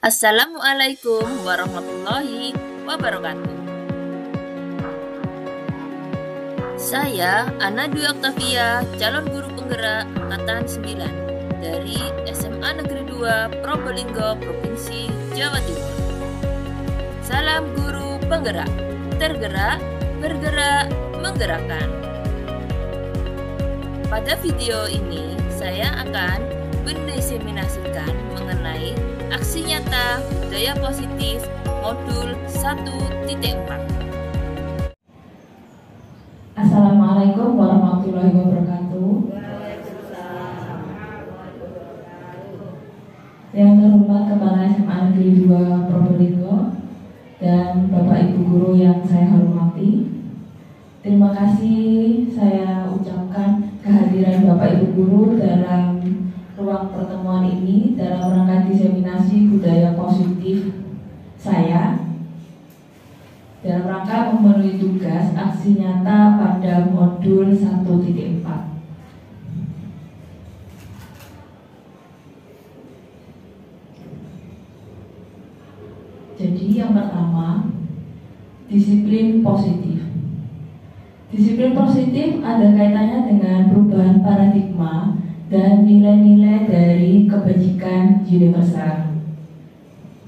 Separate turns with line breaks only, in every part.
Assalamualaikum warahmatullahi wabarakatuh. Saya Ana Dwi Oktavia, calon guru penggerak angkatan 9 dari SMA Negeri 2 Probolinggo, Provinsi Jawa Timur. Salam guru penggerak, tergerak, bergerak, menggerakkan. Pada video ini saya akan mendiseminasikan mengenai aksi nyata budaya positif modul 1.4.
Assalamualaikum warahmatullahi wabarakatuh. Yang terhormat Kepala SMA Negeri 2 Probolinggo dan Bapak Ibu Guru yang saya hormati, terima kasih saya ucapkan kehadiran Bapak Ibu Guru dalam ruang pertemuan ini dalam rangka diseminasi budaya positif saya dalam rangka memenuhi tugas aksi nyata pada modul 1.4. Jadi yang pertama, disiplin positif. Disiplin positif ada kaitannya dengan perubahan paradigma dan nilai-nilai dari kebajikan universal.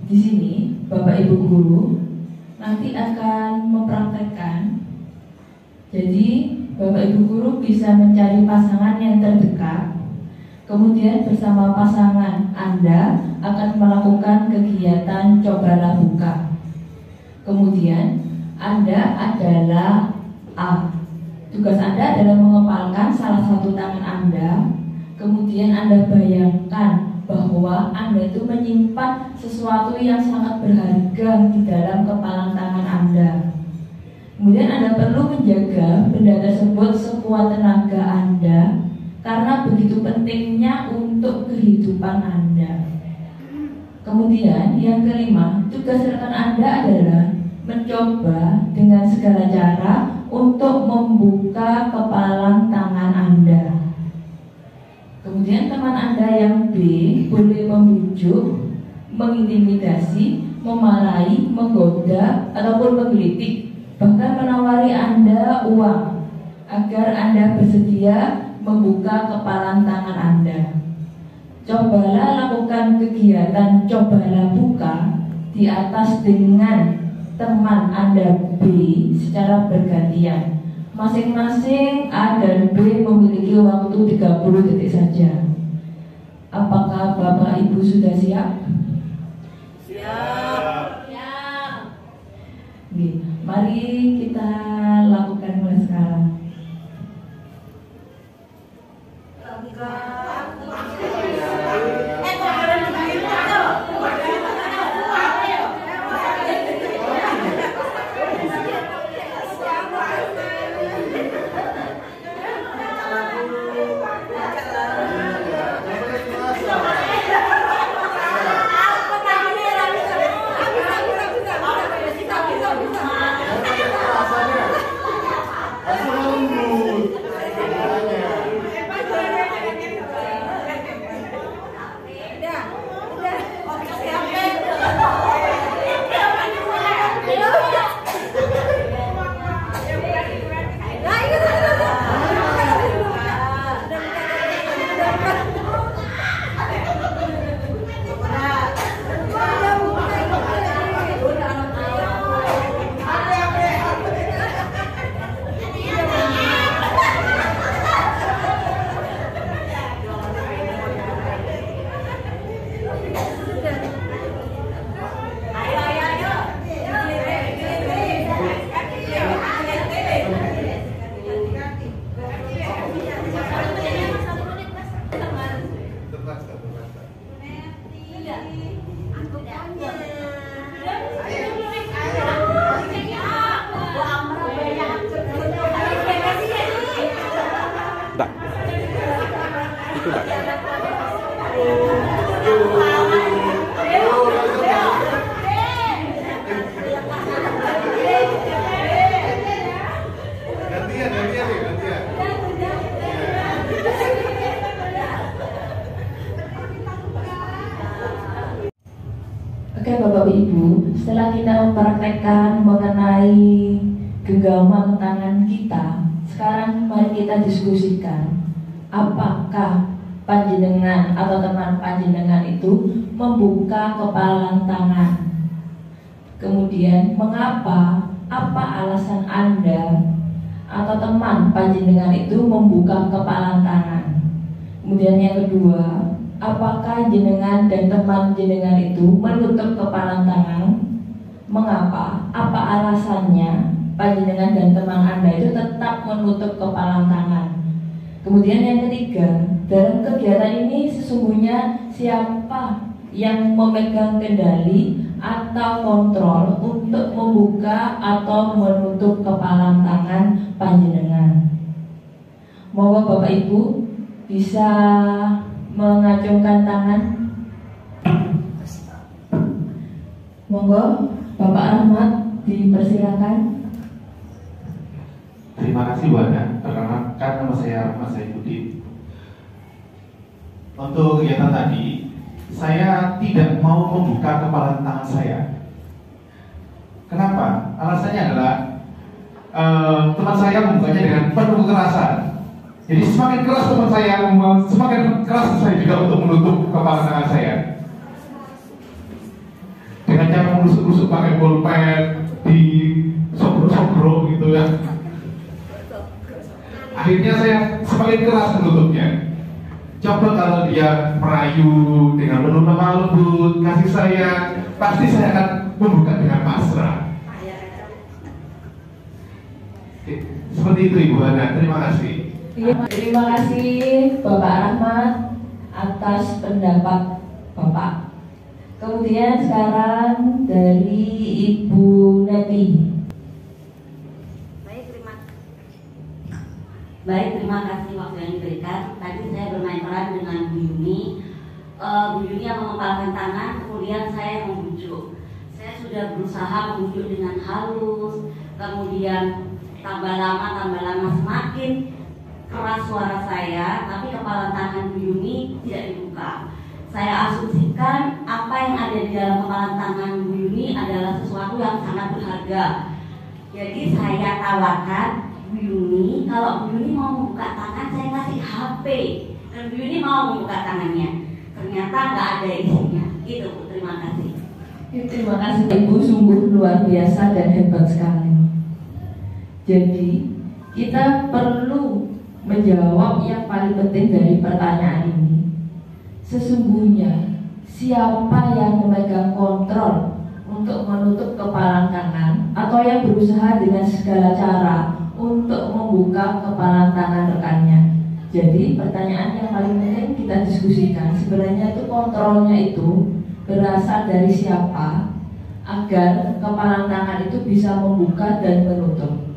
Di sini, Bapak Ibu Guru nanti akan mempraktekkan. Jadi, Bapak Ibu Guru bisa mencari pasangan yang terdekat. Kemudian bersama pasangan Anda akan melakukan kegiatan cobalah buka. Kemudian Anda adalah A. Tugas Anda adalah mengepalkan salah satu tangan Anda. Kemudian Anda bayangkan bahwa Anda itu menyimpan sesuatu yang sangat berharga di dalam kepalan tangan Anda. Kemudian Anda perlu menjaga benda tersebut sekuat tenaga Anda, karena begitu pentingnya untuk kehidupan Anda. Kemudian yang kelima, tugas rekan Anda adalah mencoba dengan segala cara untuk membuka kepalan tangan Anda. Kemudian teman Anda yang B boleh membujuk, mengintimidasi, memarahi, menggoda, ataupun menggelitik, bahkan menawari Anda uang agar Anda bersedia membuka kepalan tangan Anda. Cobalah lakukan kegiatan cobalah buka di atas dengan teman Anda B secara bergantian. Masing-masing A dan B memiliki waktu 30 detik saja. Apakah Bapak Ibu sudah siap?
Siap.
Oke, mari kita lakukan mulai sekarang. Oke Bapak Ibu, setelah kita mempraktekkan mengenai genggaman tangan kita, sekarang mari kita diskusikan apakah panjenengan atau teman panjenengan itu membuka kepalan tangan. Kemudian mengapa, apa alasan Anda atau teman panjenengan itu membuka kepalan tangan. Kemudian yang kedua, apakah jenengan dan teman jenengan itu menutup kepalan tangan? Mengapa? Apa alasannya panjenengan dan teman Anda itu tetap menutup kepalan tangan? Kemudian yang ketiga, dalam kegiatan ini sesungguhnya siapa yang memegang kendali atau kontrol untuk membuka atau menutup kepalan tangan panjenengan? Mohon Bapak Ibu bisa mengacungkan tangan. Monggo Bapak Ahmad dipersilakan.
Terima kasih Bu Ana. Perkenalkan nama saya Mas Saifudin. Untuk kegiatan tadi, saya tidak mau membuka kepalan tangan saya. Kenapa? Alasannya adalah teman saya membukanya dengan penuh kekerasan. Jadi semakin keras teman saya, semakin keras saya juga untuk menutup kepalan tangan saya. Dengan cara menusuk-nusuk pakai pulpen, di sogro-sogro gitu ya. Akhirnya saya semakin keras menutupnya. Coba kalau dia merayu dengan penuh lemah lembut, kasih sayang, pasti saya akan membuka dengan pasrah. Seperti itu Ibu Hana, terima kasih.
Terima kasih Bapak Rahmat atas pendapat Bapak. Kemudian sekarang dari Ibu Neti.
Baik, terima kasih waktu yang diberikan. Tadi saya bermain peran dengan Bu Yuni. Bu Yuni yang mengepalkan tangan, kemudian saya membujuk. Saya sudah berusaha membujuk dengan halus, kemudian tambah lama semakin keras suara saya, tapi kepala tangan Bu Yuni tidak dibuka. Saya asumsikan apa yang ada di dalam kepala tangan Bu Yuni adalah sesuatu yang sangat berharga. Jadi saya tawarkan Bu Yuni, kalau Bu Yuni mau membuka tangan, saya kasih HP. Dan Bu Yuni mau membuka tangannya. Ternyata nggak ada isinya. Gitu Bu, terima kasih.
Terima kasih Ibu, sungguh luar biasa dan hebat sekali. Jadi kita perlu menjawab yang paling penting dari pertanyaan ini. Sesungguhnya siapa yang memegang kontrol untuk menutup kepalan tangan atau yang berusaha dengan segala cara untuk membuka kepalan tangan rekannya. Jadi pertanyaan yang paling penting kita diskusikan sebenarnya itu kontrolnya itu berasal dari siapa agar kepalan tangan itu bisa membuka dan menutup.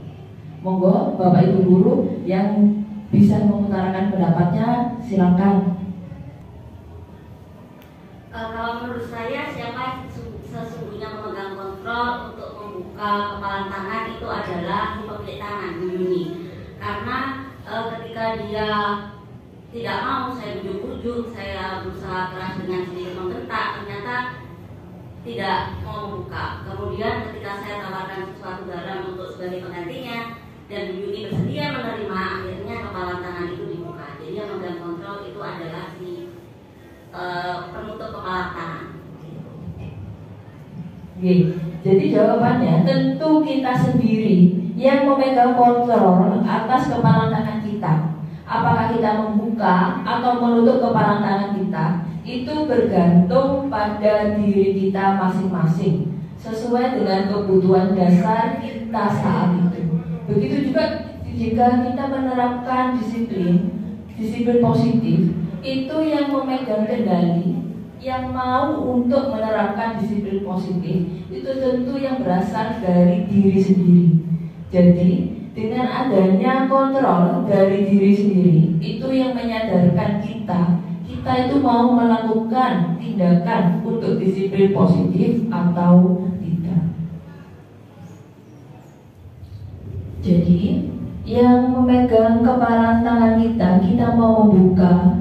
Monggo Bapak Ibu guru yang bisa mengutarakan pendapatnya, silakan.
Kalau menurut saya siapa sesungguhnya memegang kontrol untuk membuka kepalan tangan itu adalah si pemilik tangan Bu Yuni. Karena ketika dia tidak mau, saya bujuk-bujuk, saya berusaha keras dengan sedikit membentak, ternyata tidak mau membuka. Kemudian ketika saya tawarkan sesuatu barang untuk sebagai penggantinya dan Bu Yuni bersedia menerima, akhirnya kepala tangan itu dibuka. Jadi yang memegang kontrol itu adalah si penutup kepala tangan.
Jadi jawabannya tentu kita sendiri yang memegang kontrol atas kepala tangan kita. Apakah kita membuka atau menutup kepala tangan kita, itu bergantung pada diri kita masing-masing sesuai dengan kebutuhan dasar kita saat itu. Begitu juga jika kita menerapkan disiplin positif, itu yang memegang kendali, yang mau untuk menerapkan disiplin positif itu tentu yang berasal dari diri sendiri. Jadi dengan adanya kontrol dari diri sendiri, itu yang menyadarkan kita itu mau melakukan tindakan untuk disiplin positif atau tidak. Jadi yang memegang kepala tangan kita mau membuka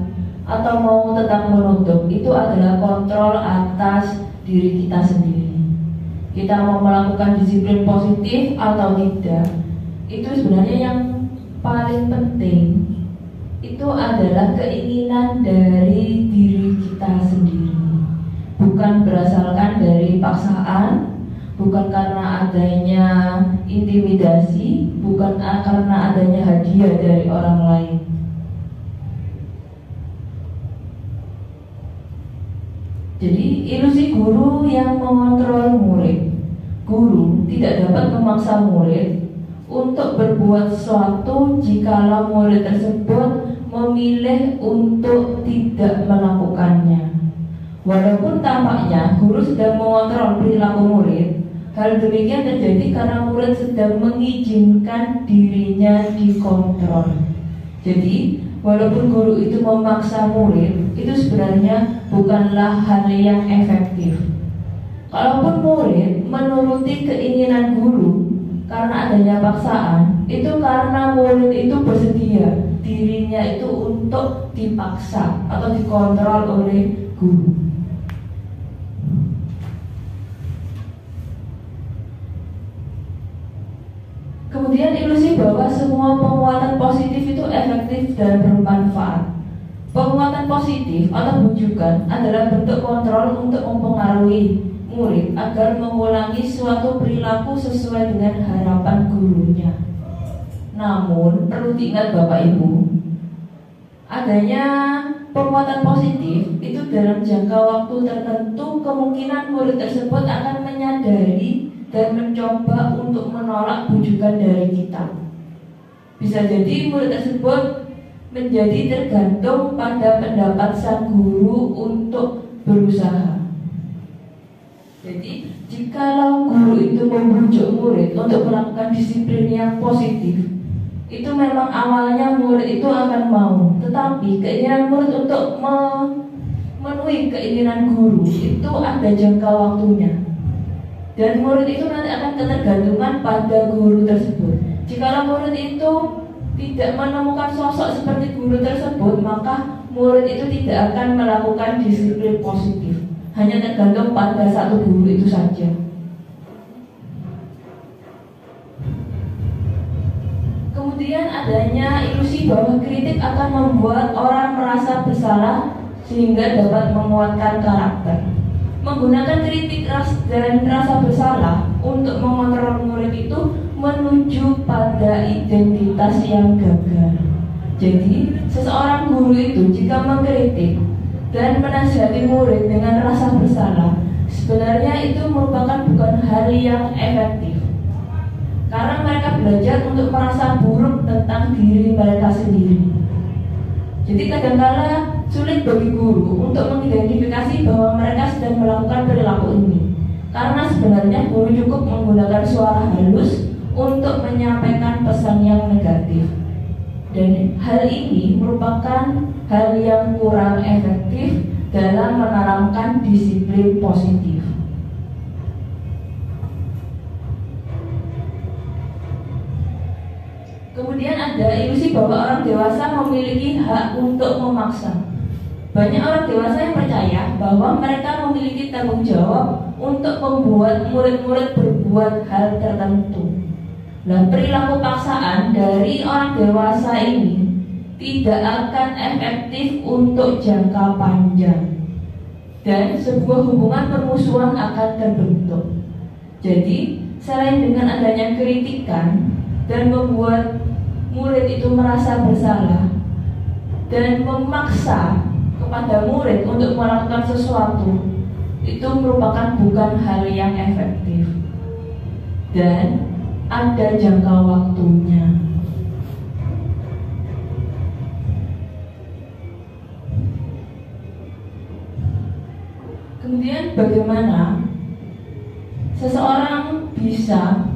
atau mau tetap menutup, itu adalah kontrol atas diri kita sendiri. Kita mau melakukan disiplin positif atau tidak, itu sebenarnya yang paling penting itu adalah keinginan dari diri kita sendiri, bukan berdasarkan dari paksaan, bukan karena adanya intimidasi, bukan karena adanya hadiah dari orang lain. Jadi ilusi guru yang mengontrol murid. Guru tidak dapat memaksa murid untuk berbuat sesuatu jikalau murid tersebut memilih untuk tidak melakukannya. Walaupun tampaknya guru sedang mengontrol perilaku murid, hal demikian terjadi karena murid sedang mengizinkan dirinya dikontrol. Jadi, walaupun guru itu memaksa murid, itu sebenarnya bukanlah hal yang efektif. Kalaupun murid menuruti keinginan guru karena adanya paksaan, itu karena murid itu bersedia dirinya itu untuk dipaksa atau dikontrol oleh guru. Kemudian ilusi bahwa semua penguatan positif itu efektif dan bermanfaat. Penguatan positif atau bujukan adalah bentuk kontrol untuk mempengaruhi murid agar mengulangi suatu perilaku sesuai dengan harapan gurunya. Namun perlu diingat Bapak Ibu, adanya penguatan positif itu dalam jangka waktu tertentu kemungkinan murid tersebut akan menyadari dan mencoba untuk menolak bujukan dari kita. Bisa jadi murid tersebut menjadi tergantung pada pendapat sang guru untuk berusaha. Jadi, jikalau guru itu membujuk murid untuk melakukan disiplin yang positif, itu memang awalnya murid itu akan mau. Tetapi keinginan murid untuk memenuhi keinginan guru itu ada jangka waktunya. Dan murid itu nanti akan ketergantungan pada guru tersebut. Jika murid itu tidak menemukan sosok seperti guru tersebut, maka murid itu tidak akan melakukan disiplin positif. Hanya tergantung pada satu guru itu saja. Kemudian adanya ilusi bahwa kritik akan membuat orang merasa bersalah sehingga dapat menguatkan karakter. Menggunakan kritik dan rasa bersalah untuk mengontrol murid itu menuju pada identitas yang gagal. Jadi, seseorang guru itu jika mengkritik dan menasihati murid dengan rasa bersalah, sebenarnya itu merupakan bukan hal yang efektif. Karena mereka belajar untuk merasa buruk tentang diri mereka sendiri. Jadi kadang-kala sulit bagi guru untuk mengidentifikasi bahwa mereka sedang melakukan perilaku ini. Karena sebenarnya guru cukup menggunakan suara halus untuk menyampaikan pesan yang negatif. Dan hal ini merupakan hal yang kurang efektif dalam menanamkan disiplin positif. Kemudian ada ilusi bahwa orang dewasa memiliki hak untuk memaksa. Banyak orang dewasa yang percaya bahwa mereka memiliki tanggung jawab untuk membuat murid-murid berbuat hal tertentu. Dan perilaku paksaan dari orang dewasa ini tidak akan efektif untuk jangka panjang. Dan sebuah hubungan permusuhan akan terbentuk. Jadi, selain dengan adanya kritikan dan membuat murid itu merasa bersalah dan memaksa kepada murid untuk melakukan sesuatu, itu merupakan bukan hal yang efektif dan ada jangka waktunya. Kemudian bagaimana seseorang bisa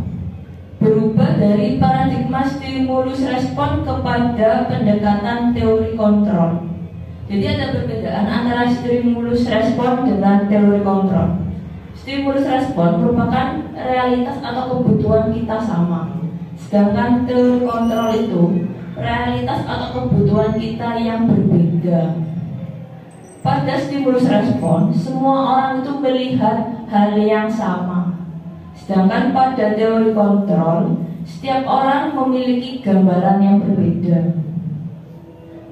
berubah dari paradigma stimulus respon kepada pendekatan teori kontrol. Jadi ada perbedaan antara stimulus respon dengan teori kontrol. Stimulus respon merupakan realitas atau kebutuhan kita sama. Sedangkan teori kontrol itu realitas atau kebutuhan kita yang berbeda. pada stimulus respon, semua orang itu melihat hal yang sama. Sedangkan pada teori kontrol, setiap orang memiliki gambaran yang berbeda.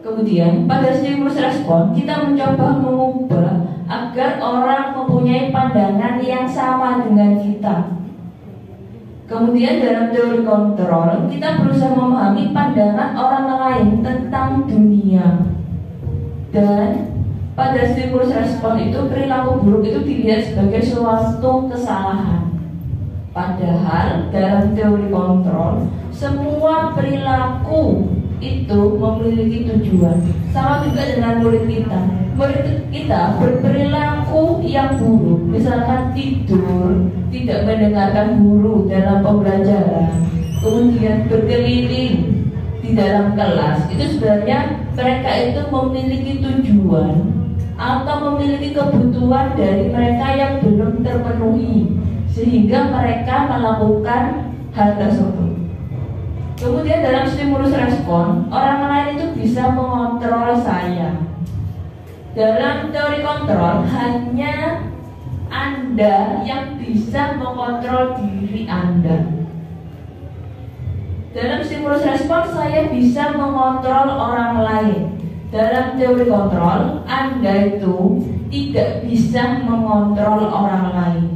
Kemudian pada stimulus respon, kita mencoba mengubah agar orang mempunyai pandangan yang sama dengan kita. Kemudian dalam teori kontrol, kita berusaha memahami pandangan orang lain tentang dunia. Dan pada stimulus respon itu, perilaku buruk itu dilihat sebagai suatu kesalahan. Padahal dalam teori kontrol, semua perilaku itu memiliki tujuan. Sama juga dengan murid kita. Murid kita berperilaku yang buruk, misalkan tidur, tidak mendengarkan guru dalam pembelajaran, kemudian berkeliling di dalam kelas. Itu sebenarnya mereka itu memiliki tujuan atau memiliki kebutuhan dari mereka yang belum terpenuhi, sehingga mereka melakukan hal tersebut. Kemudian dalam stimulus respon, orang lain itu bisa mengontrol saya. Dalam teori kontrol, hanya Anda yang bisa mengontrol diri Anda. Dalam stimulus respon, saya bisa mengontrol orang lain. Dalam teori kontrol, Anda itu tidak bisa mengontrol orang lain.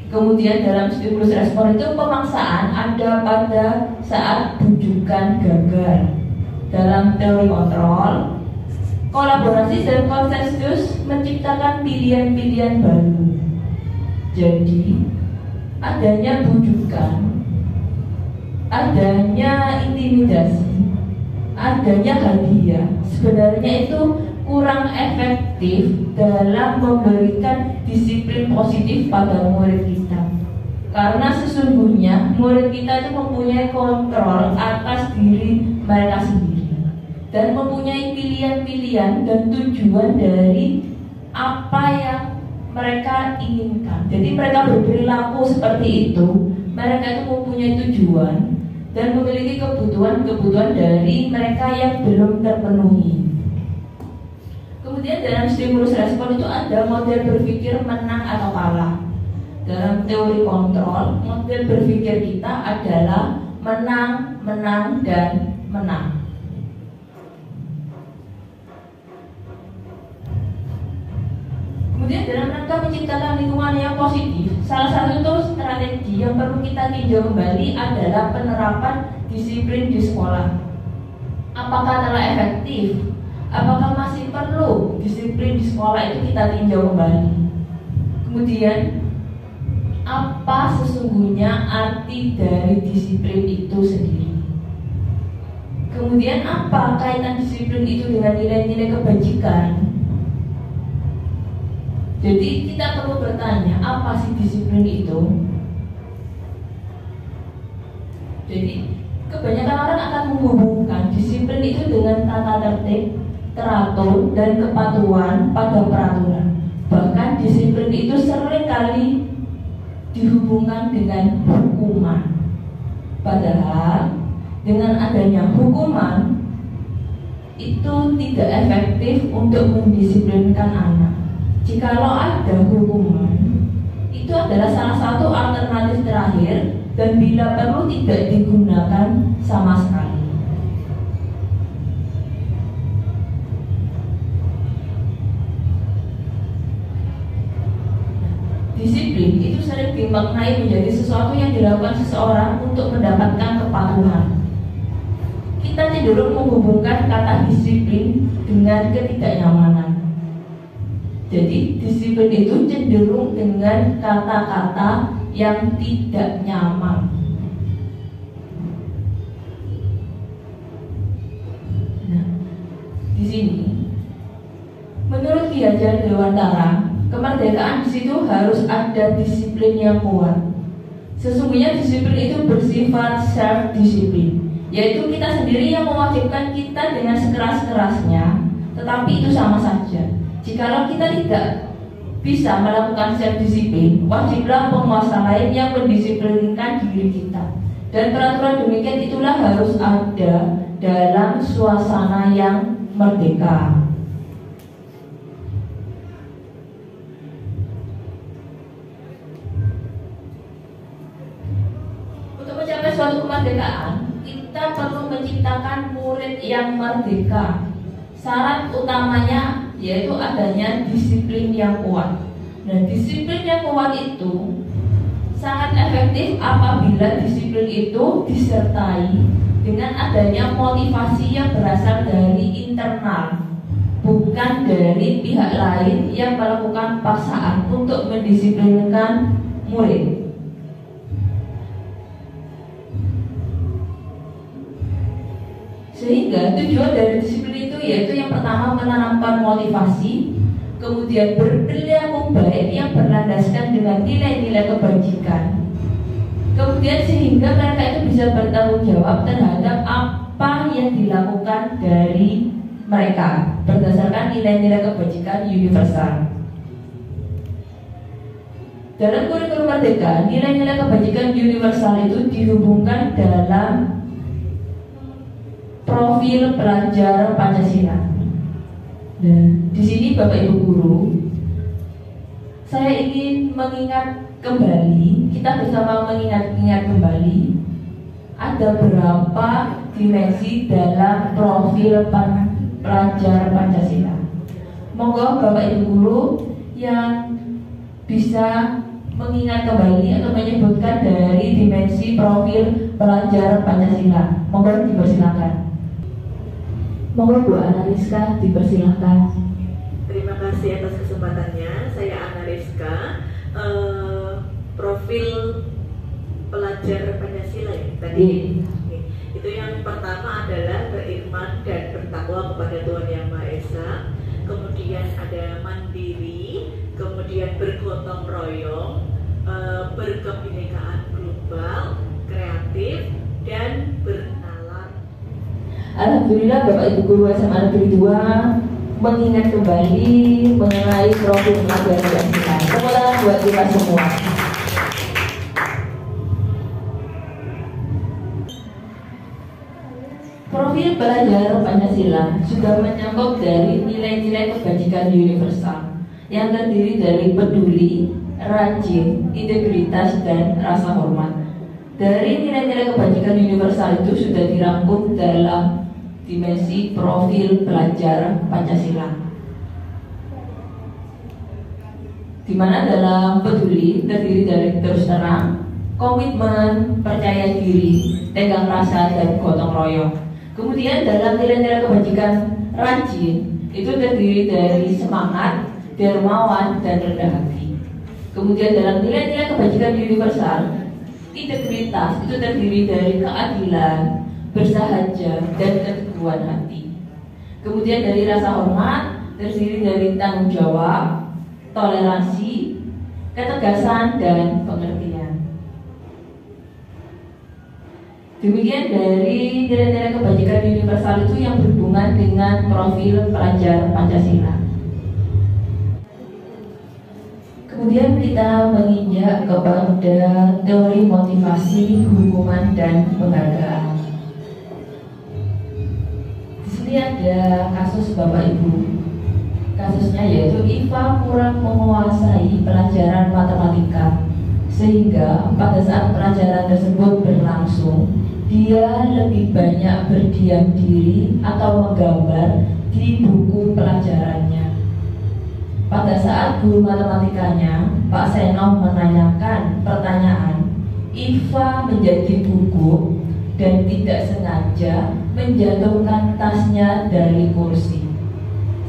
Kemudian dalam stimulus respon itu, pemaksaan ada pada saat bujukan gagal. Dalam teori kontrol, kolaborasi dan konsensus menciptakan pilihan-pilihan baru. Jadi, adanya bujukan, adanya intimidasi, adanya hadiah, sebenarnya itu kurang efektif dalam memberikan disiplin positif pada murid kita. Karena sesungguhnya murid kita itu mempunyai kontrol atas diri mereka sendiri dan mempunyai pilihan-pilihan dan tujuan dari apa yang mereka inginkan. Jadi mereka berperilaku seperti itu, mereka itu mempunyai tujuan dan memiliki kebutuhan-kebutuhan dari mereka yang belum terpenuhi. Kemudian dalam stimulus respon itu ada model berpikir menang atau kalah. Dalam teori kontrol, model berpikir kita adalah menang, menang, dan menang. Kemudian dalam rangka menciptakan lingkungan yang positif, salah satu strategi yang perlu kita tinjau kembali adalah penerapan disiplin di sekolah. Apakah telah efektif? Apakah masih perlu disiplin di sekolah itu kita tinjau kembali? Kemudian, apa sesungguhnya arti dari disiplin itu sendiri? Kemudian, apa kaitan disiplin itu dengan nilai-nilai kebajikan? Jadi, kita perlu bertanya, apa sih disiplin itu? Jadi, kebanyakan orang akan menghubungkan disiplin itu dengan tata tertib, teratur, dan kepatuhan pada peraturan. Bahkan disiplin itu seringkali dihubungkan dengan hukuman. Padahal dengan adanya hukuman itu tidak efektif untuk mendisiplinkan anak. Jikalau ada hukuman, itu adalah salah satu alternatif terakhir dan bila perlu tidak digunakan sama sekali. Disiplin itu sering dimaknai menjadi sesuatu yang dilakukan seseorang untuk mendapatkan kepatuhan. Kita cenderung menghubungkan kata disiplin dengan ketidaknyamanan. Jadi disiplin itu cenderung dengan kata-kata yang tidak nyaman. Nah, di sini menurut Ki Hajar Dewantara, kemerdekaan di situ harus ada disiplin yang kuat. Sesungguhnya disiplin itu bersifat self-disiplin, yaitu kita sendiri yang mewajibkan kita dengan sekeras-kerasnya, tetapi itu sama saja. Jikalau kita tidak bisa melakukan self-disiplin, wajiblah penguasa lain yang mendisiplinkan diri kita. Dan peraturan demikian itulah harus ada dalam suasana yang merdeka. suatu kemerdekaan, kita perlu menciptakan murid yang merdeka. Syarat utamanya yaitu adanya disiplin yang kuat. Nah, disiplin yang kuat itu sangat efektif apabila disiplin itu disertai dengan adanya motivasi yang berasal dari internal, bukan dari pihak lain yang melakukan paksaan untuk mendisiplinkan murid. Sehingga tujuan dari disiplin itu yaitu yang pertama menanamkan motivasi, kemudian berperilaku baik yang berlandaskan dengan nilai-nilai kebajikan, kemudian sehingga mereka itu bisa bertanggung jawab terhadap apa yang dilakukan dari mereka berdasarkan nilai-nilai kebajikan universal. Dalam kurikulum merdeka, nilai-nilai kebajikan universal itu dihubungkan dalam profil pelajar Pancasila. Nah, di sini Bapak Ibu Guru, saya ingin mengingat kembali, kita bersama mengingat kembali ada berapa dimensi dalam profil pelajar Pancasila. Monggo Bapak Ibu Guru yang bisa mengingat kembali atau menyebutkan dari dimensi profil pelajar Pancasila. Monggo dipersilakan. Monggo Bu Anariska dipersilahkan.
Terima kasih atas kesempatannya. Saya Anariska. Profil pelajar Pancasila ya tadi. Itu yang pertama adalah beriman dan bertakwa kepada Tuhan Yang Maha Esa. Kemudian ada mandiri, kemudian bergotong royong, berkebinekaan global, kreatif, dan bernalar.
Alhamdulillah Bapak Ibu Guru SMA Negeri 2 mengingat kembali mengenai profil pelajar Pancasila. Tepuk tangan buat kita semua. Profil pelajar Pancasila sudah menyangkut dari nilai-nilai kebajikan universal yang terdiri dari peduli, rajin, integritas, dan rasa hormat. Dari nilai-nilai kebajikan universal itu sudah dirangkum dalam dimensi profil pelajar Pancasila, di mana dalam peduli terdiri dari terus terang, komitmen, percaya diri, tegang rasa, dan gotong royong. Kemudian dalam nilai-nilai kebajikan rajin itu terdiri dari semangat, dermawan, dan rendah hati. Kemudian dalam nilai-nilai kebajikan universal, integritas itu terdiri dari keadilan, bersahaja, dan keteguhan hati. Kemudian dari rasa hormat terdiri dari tanggung jawab, toleransi, ketegasan, dan pengertian. Demikian dari nilai-nilai kebajikan universal itu yang berhubungan dengan profil pelajar Pancasila. Kemudian kita menginjak kepada teori motivasi, hukuman, dan penghargaan. Di sini ada kasus Bapak Ibu. Kasusnya yaitu Iva kurang menguasai pelajaran matematika, sehingga pada saat pelajaran tersebut berlangsung, dia lebih banyak berdiam diri atau menggambar di buku pelajarannya. Pada saat guru matematikanya, Pak Seno, menanyakan pertanyaan, Iva menjadi gugup dan tidak sengaja menjatuhkan tasnya dari kursi,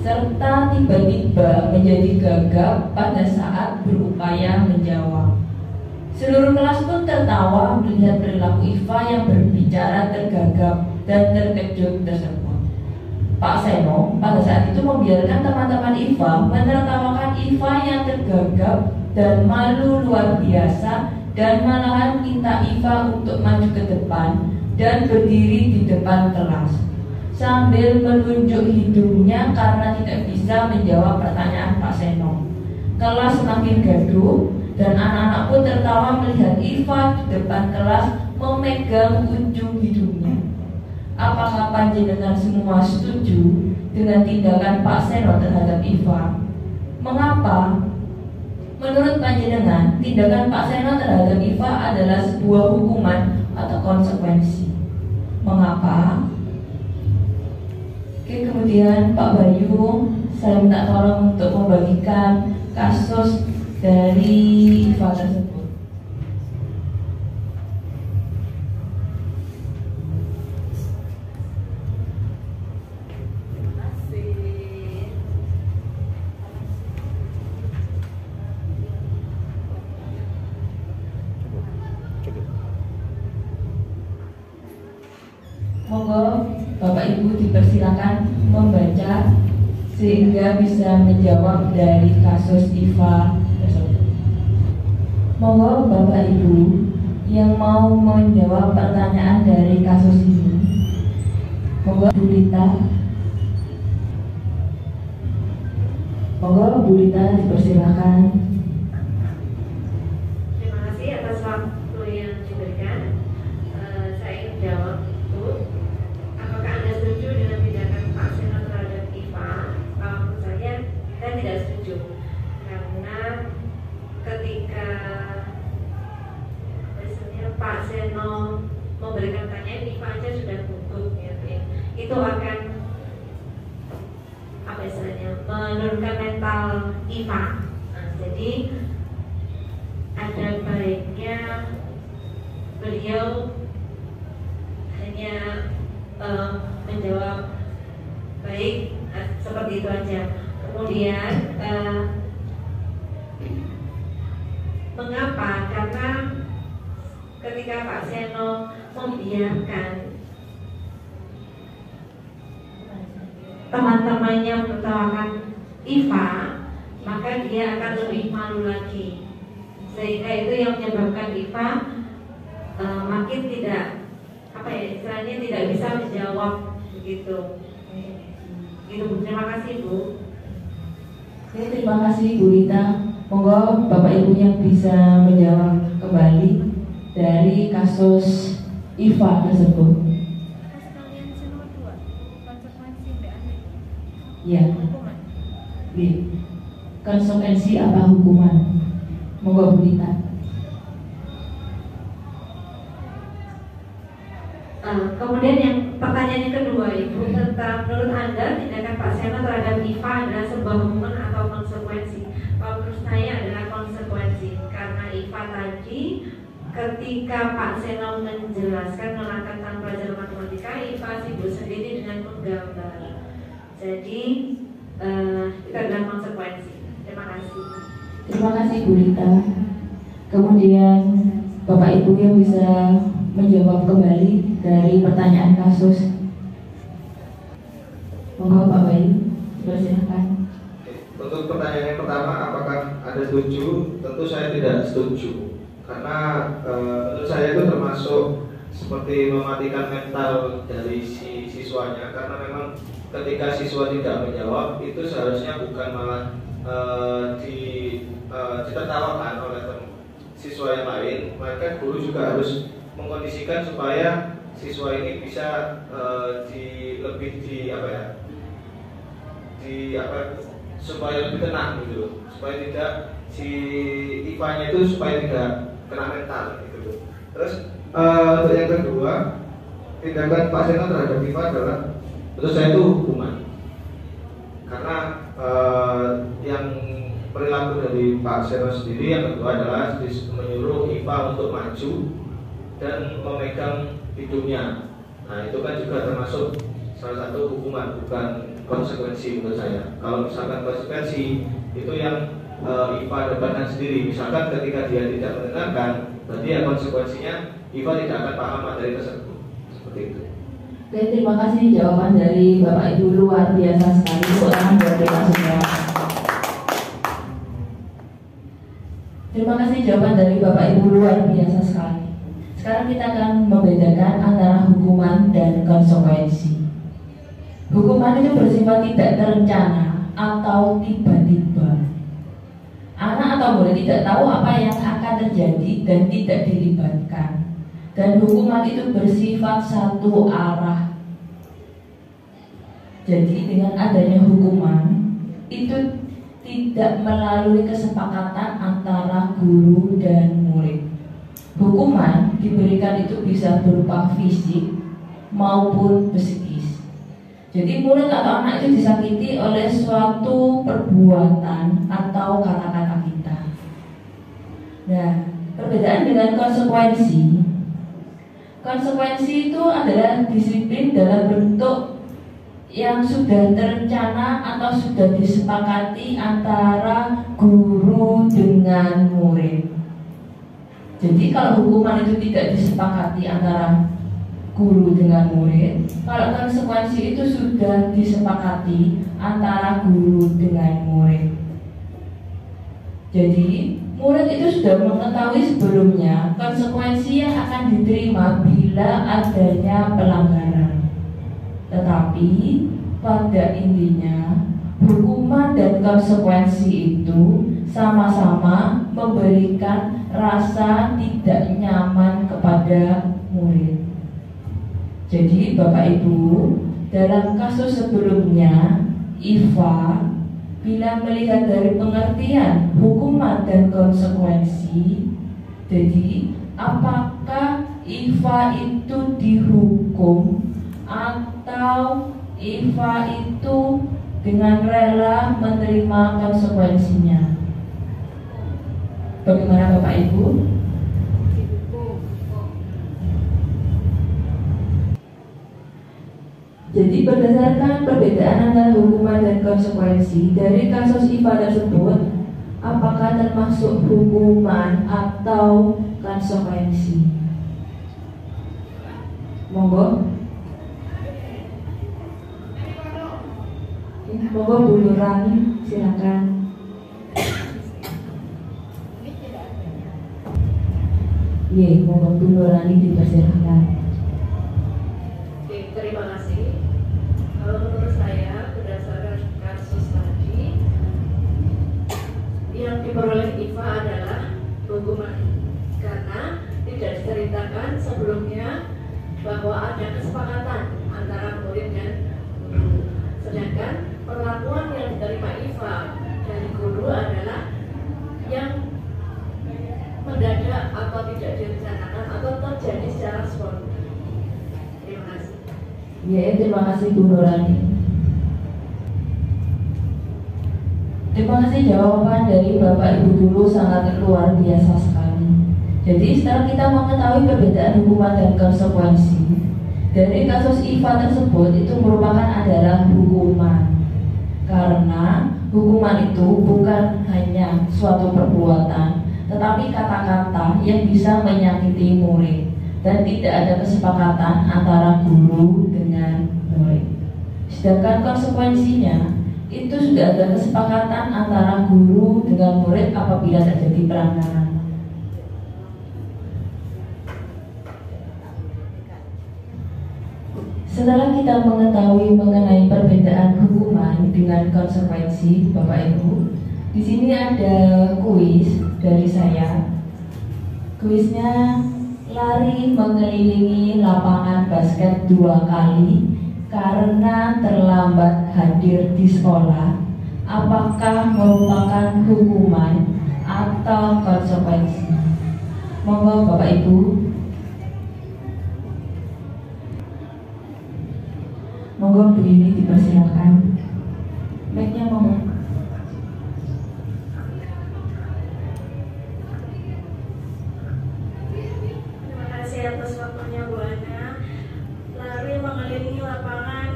serta tiba-tiba menjadi gagap pada saat berupaya menjawab. Seluruh kelas pun tertawa melihat perilaku Iva yang berbicara tergagap dan terkejut tersebut. Pak Seno pada saat itu membiarkan teman-teman Iva menertawakan Iva yang tergagap dan malu luar biasa, dan malahan minta Iva untuk maju ke depan dan berdiri di depan kelas sambil menunjuk hidungnya karena tidak bisa menjawab pertanyaan Pak Seno. Kelas semakin gaduh dan anak-anak pun tertawa melihat Iva di depan kelas memegang ujung hidungnya. Apakah panjenengan semua setuju dengan tindakan Pak Seno terhadap Iva? Mengapa? Menurut panjenengan, tindakan Pak Seno terhadap Iva adalah sebuah hukuman atau konsekuensi. Mengapa? Oke, kemudian Pak Bayu, saya minta tolong untuk membagikan kasus dari IFA tersebut. Monggo Bapak Ibu dipersilakan membaca sehingga bisa menjawab dari kasus IFA tersebut. Monggo Bapak Ibu yang mau menjawab pertanyaan dari kasus ini. Monggo Bu Lita. Monggo Bu Lita dipersilakan.
Terima kasih atas waktu yang diberikan. Saya ingin jawab, Bu. Apakah Anda setuju dengan tindakan Pak Seno terhadap IFA? Kalau menurut saya tidak setuju. Karena ketika misalnya Pak Seno memberikan pertanyaan, IFA aja sudah gugup, gitu ya. Itu akan apa istilahnya, menurunkan mental IFA. Nah, jadi ada baiknya beliau hanya menjawab baik, seperti itu aja. Kemudian mengapa? Karena ketika Pak Seno membiarkan teman-temannya menertawakan IFA, maka dia akan lebih malu lagi, sehingga itu yang menyebabkan IFA makin tidak istilahnya tidak bisa menjawab begitu. Gitu, Bu. Terima kasih, Bu.
Oke, terima kasih Bu Lita. Monggo Bapak Ibu yang bisa menjawab kembali dari kasus IFA tersebut. Ya. Konsekuensi apa hukuman? Monggo Bu Lita.
Kemudian yang pertanyaan yang kedua, Ibu, tentang menurut Anda tindakan Pak Seno terhadap IFA adalah sebuah hukuman atau konsekuensi? Kalau menurut saya adalah konsekuensi, karena IFA tadi ketika Pak Seno menjelaskan menerangkan pelajaran matematika, IFA sibuk sendiri dengan menggambar. Jadi itu adalah konsekuensi. Terima kasih.
Terima kasih Bu Lita. Kemudian Bapak Ibu yang bisa menjawab kembali dari pertanyaan kasus. Monggo Pak Bayu, silakan.
Untuk pertanyaan yang pertama, apakah Anda setuju? Tentu saya tidak setuju, karena menurut saya itu termasuk seperti mematikan mental dari si siswanya, karena memang ketika siswa tidak menjawab itu seharusnya bukan malah ditertawakan oleh siswa yang lain, maka guru juga harus mengkondisikan supaya siswa ini bisa supaya lebih tenang gitu, supaya tidak si IFA-nya itu supaya tidak kena mental gitu. Terus untuk yang kedua, tindakan Pak Seno terhadap IFA adalah menurut saya itu hukuman, karena yang perilaku dari Pak Seno sendiri yang kedua adalah menyuruh IFA untuk maju dan memegang hidungnya. Nah, itu kan juga termasuk salah satu hukuman, bukan konsekuensi menurut saya. Kalau misalkan konsekuensi itu yang IFA dapatkan sendiri. Misalkan ketika dia tidak mendengarkan, berarti ya konsekuensinya IFA tidak akan paham materi tersebut. Seperti itu.
Oke, terima kasih jawaban dari Bapak Ibu, luar biasa sekali. Tepuk tangan buat mereka semua. Terima kasih jawaban dari Bapak Ibu, luar biasa sekali. Sekarang kita akan membedakan antara hukuman dan konsekuensi. Hukuman itu bersifat tidak terencana atau tiba-tiba. Anak atau murid tidak tahu apa yang akan terjadi dan tidak dilibatkan. Dan hukuman itu bersifat satu arah. Jadi dengan adanya hukuman itu tidak melalui kesepakatan antara guru dan murid. hukuman diberikan itu bisa berupa fisik maupun psikis. Jadi murid atau anak itu disakiti oleh suatu perbuatan atau kata-kata kita. Nah, perbedaan dengan konsekuensi. Konsekuensi itu adalah disiplin dalam bentuk yang sudah terencana atau sudah disepakati antara guru dengan murid. Jadi kalau hukuman itu tidak disepakati antara guru dengan murid, kalau konsekuensi itu sudah disepakati antara guru dengan murid. Jadi murid itu sudah mengetahui sebelumnya konsekuensi yang akan diterima bila adanya pelanggaran. Tetapi pada intinya hukuman dan konsekuensi itu sama-sama memberikan rasa tidak nyaman kepada murid. Jadi Bapak Ibu, dalam kasus sebelumnya Iva bila melihat dari pengertian hukuman dan konsekuensi, jadi apakah Iva itu dihukum atau Iva itu dengan rela menerima konsekuensinya? Bagaimana Bapak Ibu? Jadi berdasarkan perbedaan antara hukuman dan konsekuensi dari kasus Iva tersebut, apakah termasuk hukuman atau konsekuensi? Monggo. Monggo Bu Nurani, silakan. Iya, monggo Bu Nurani dipersilakan.
Terima kasih. Kalau menurut saya berdasarkan kasus tadi, yang diperoleh Iva adalah hukuman karena tidak diceritakan sebelumnya bahwa ada kesepakatan antara murid dan guru. Sedangkan perlakuan yang diterima Iva dari guru adalah yang mendadak atau tidak direncanakan atau terjadi secara spontan. Terima kasih.
Ya, terima kasih Bu Nurani. Terima kasih jawaban dari Bapak Ibu dulu sangat luar biasa sekali. Jadi setelah kita mengetahui perbedaan hukuman dan konsekuensi dari kasus Iva tersebut, itu merupakan adalah hukuman. Karena hukuman itu bukan hanya suatu perbuatan, tetapi kata-kata yang bisa menyakiti murid dan tidak ada kesepakatan antara guru dengan murid. Sedangkan konsekuensinya itu sudah ada kesepakatan antara guru dengan murid apabila terjadi pelanggaran. Setelah kita mengetahui mengenai perbedaan hukuman dengan konsekuensi, Bapak Ibu, di sini ada kuis dari saya. Kuisnya lari mengelilingi lapangan basket 2 kali karena terlambat hadir di sekolah. Apakah merupakan hukuman atau konsekuensi? Monggo Bapak Ibu. Monggo berdiri dipersilakan. Mic-nya monggo.
Terima kasih atas waktunya Bu Ana. Lari mengelilingi lapangan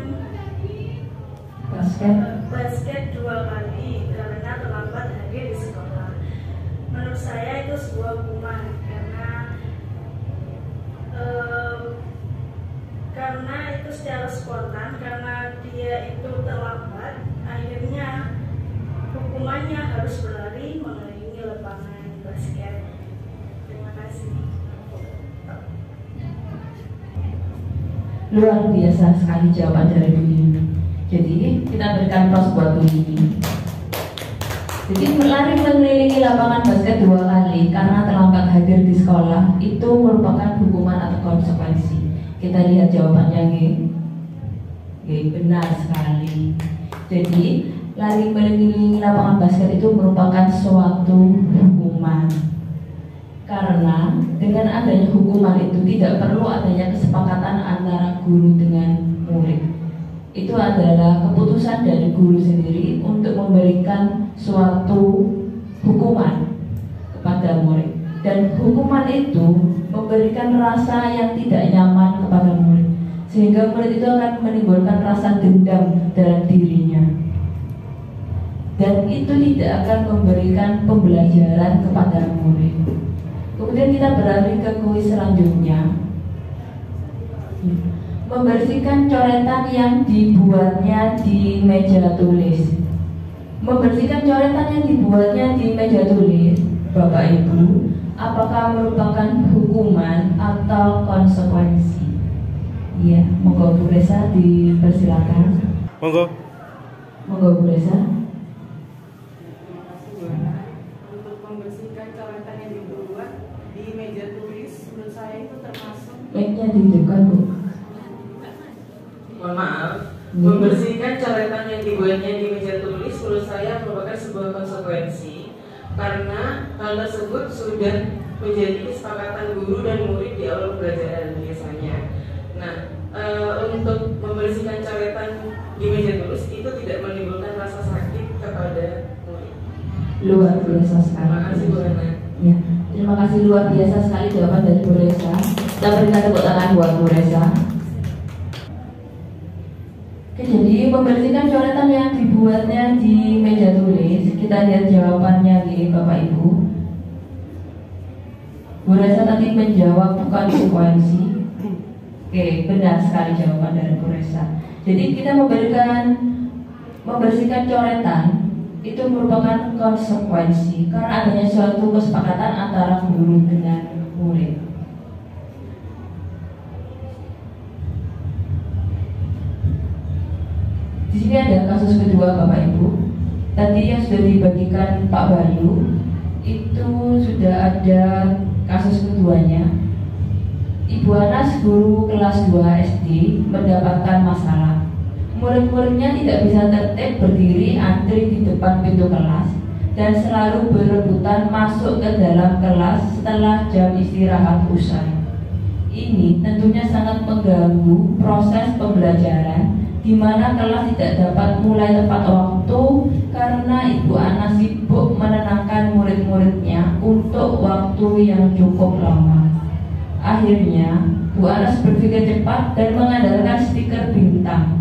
basket 2 kali karena terlambat hadir di sekolah. Menurut saya itu sebuah hukuman karena itu secara spontan, karena dia itu terlambat, akhirnya hukumannya harus berlari mengelilingi lapangan basket. Terima kasih.
Luar biasa sekali jawaban dari Bu Yuni. Jadi kita berikan pros buat Bu Yuni. Jadi lari mengelilingi lapangan basket 2 kali karena terlambat hadir di sekolah itu merupakan hukuman atau konsekuensi. Kita lihat jawabannya, benar sekali. Jadi lari mengelilingi lapangan basket itu merupakan suatu hukuman. Karena dengan dengan adanya hukuman itu tidak perlu adanya kesepakatan antara guru dengan murid. Itu adalah keputusan dari guru sendiri untuk memberikan suatu hukuman kepada murid. Dan hukuman itu memberikan rasa yang tidak nyaman kepada murid, sehingga murid itu akan menimbulkan rasa dendam dalam dirinya. Dan itu tidak akan memberikan pembelajaran kepada murid. Kemudian kita beralih ke kuis selanjutnya. Membersihkan coretan yang dibuatnya di meja tulis. Membersihkan coretan yang dibuatnya di meja tulis, Bapak Ibu, apakah merupakan hukuman atau konsekuensi? Iya, monggo Bu Resa dipersilakan.
Monggo.
Monggo Bu Resa.
Untuk membersihkan coretan yang dibuat di meja tulis, menurut saya itu termasuk.
Mic-nya dihidupkan, Bu.
Mohon maaf, membersihkan coretan yang dibuatnya di meja tulis menurut saya merupakan sebuah konsekuensi, karena hal tersebut sudah menjadi kesepakatan guru dan murid di awal pembelajaran biasanya. Nah, untuk membersihkan coretan di meja tulis itu tidak menimbulkan rasa sakit kepada murid.
Luar biasa sekali.
Terima kasih Bu Ana.
Ya, terima kasih, luar biasa sekali jawaban dari Bu Resa. Kita berikan tepuk tangan buat Bu Resa. Oke, jadi membersihkan coretan yang dibuatnya di meja tulis, kita lihat jawabannya di Bapak Ibu. Bu Resa tadi menjawab bukan konsekuensi. Oke, benar sekali jawaban dari Bu Resa. Jadi kita membersihkan coretan itu merupakan konsekuensi karena adanya suatu kesepakatan antara guru dengan murid. Di sini ada kasus kedua Bapak Ibu. Tadi yang sudah dibagikan Pak Bayu itu sudah ada kasus keduanya. Ibu Anas, guru kelas 2 SD, mendapatkan masalah. Murid-muridnya tidak bisa tertib berdiri antri di depan pintu kelas dan selalu berebutan masuk ke dalam kelas setelah jam istirahat usai. Ini tentunya sangat mengganggu proses pembelajaran, di mana kelas tidak dapat mulai tepat waktu karena Ibu Anas sibuk menenangkan murid-muridnya untuk waktu yang cukup lama. Akhirnya, Bu Anas berpikir cepat dan mengandalkan stiker bintang.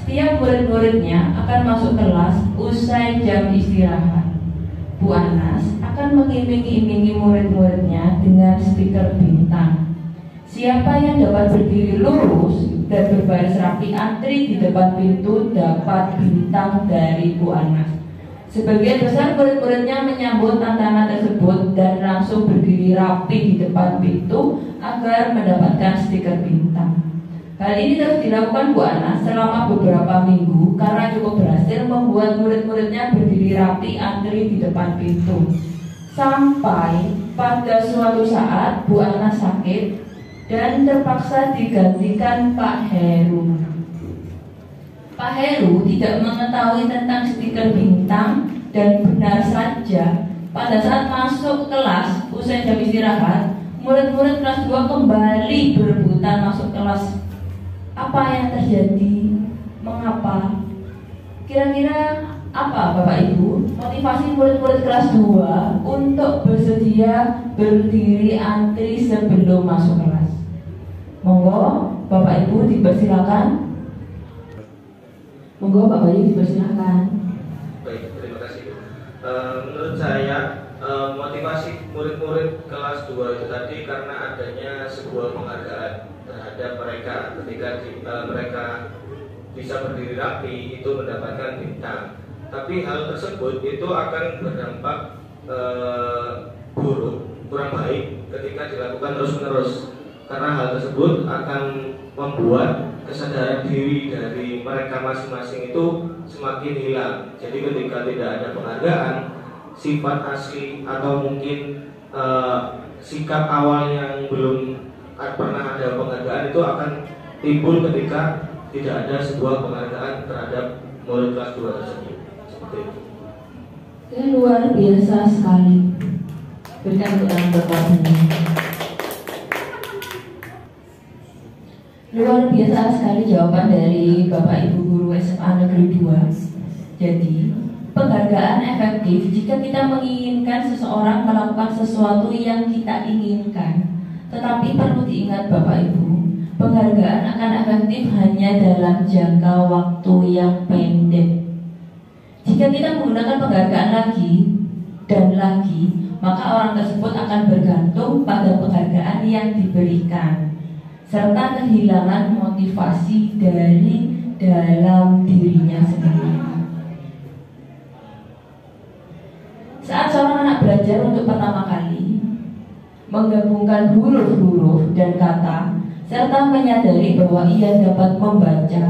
Setiap murid-muridnya akan masuk kelas usai jam istirahat. Bu Anas akan mengiming-imingi murid-muridnya dengan stiker bintang. Siapa yang dapat berdiri lurus dan berbaris rapi antri di depan pintu dapat bintang dari Bu Anas. Sebagian besar murid-muridnya menyambut tantangan tersebut dan langsung berdiri rapi di depan pintu agar mendapatkan stiker bintang. Hal ini terus dilakukan Bu Anas selama beberapa minggu karena cukup berhasil membuat murid-muridnya berdiri rapi antri di depan pintu. Sampai pada suatu saat Bu Anas sakit dan terpaksa digantikan Pak Heru. Pak Heru tidak mengetahui tentang stiker bintang dan benar saja pada saat masuk kelas usai jam istirahat, murid-murid kelas 2 kembali berebutan masuk kelas. Apa yang terjadi? Mengapa? Kira-kira apa Bapak Ibu motivasi murid-murid kelas 2 untuk bersedia berdiri antri sebelum masuk kelas? Monggo Bapak Ibu dipersilakan. Monggo Pak Bayu dipersilakan.
Baik, terima kasih. Menurut saya motivasi murid-murid kelas 2 itu tadi karena adanya sebuah penghargaan terhadap mereka ketika mereka bisa berdiri rapi itu mendapatkan bintang. Tapi hal tersebut itu akan berdampak buruk, kurang baik ketika dilakukan terus-menerus, karena hal tersebut akan membuat kesadaran diri dari mereka masing-masing itu semakin hilang. Jadi ketika tidak ada penghargaan, sifat asli atau mungkin sikap awal yang belum pernah ada penghargaan itu akan timbul ketika tidak ada sebuah penghargaan terhadap murid kelas 2 tersebut. Seperti itu.
Luar biasa sekali. Berikan tepuk tangan buat Pak Bayu. Luar biasa sekali jawaban dari Bapak Ibu Guru SMA Negeri 2. Jadi, penghargaan efektif jika kita menginginkan seseorang melakukan sesuatu yang kita inginkan. Tetapi perlu diingat Bapak Ibu, penghargaan akan efektif hanya dalam jangka waktu yang pendek. Jika kita menggunakan penghargaan lagi dan lagi, maka orang tersebut akan bergantung pada penghargaan yang diberikan, serta kehilangan motivasi dari dalam dirinya sendiri. Saat seorang anak belajar untuk pertama kali, menggabungkan huruf-huruf dan kata, serta menyadari bahwa ia dapat membaca,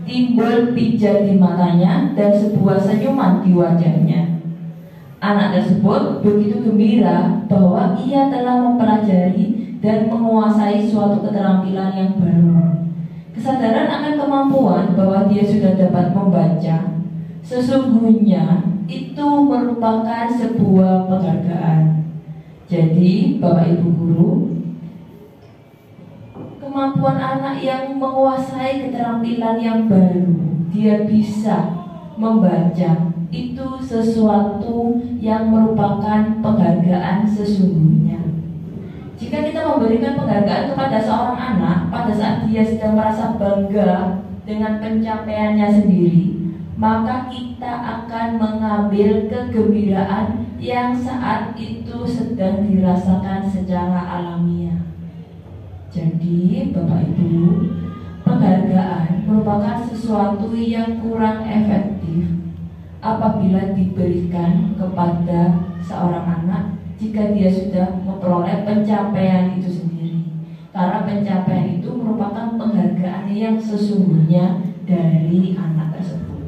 timbul pijar di matanya dan sebuah senyuman di wajahnya. Anak tersebut begitu gembira bahwa ia telah mempelajari dan menguasai suatu keterampilan yang baru. Kesadaran akan kemampuan bahwa dia sudah dapat membaca, sesungguhnya itu merupakan sebuah penghargaan. Jadi, Bapak Ibu Guru, kemampuan anak yang menguasai keterampilan yang baru, dia bisa membaca, itu sesuatu yang merupakan penghargaan sesungguhnya. Jika kita memberikan penghargaan kepada seorang anak pada saat dia sedang merasa bangga dengan pencapaiannya sendiri, maka kita akan mengambil kegembiraan yang saat itu sedang dirasakan secara alamiah. Jadi, Bapak Ibu, penghargaan merupakan sesuatu yang kurang efektif apabila diberikan kepada seorang anak jika dia sudah memperoleh pencapaian itu sendiri, karena pencapaian itu merupakan penghargaan yang sesungguhnya dari anak tersebut.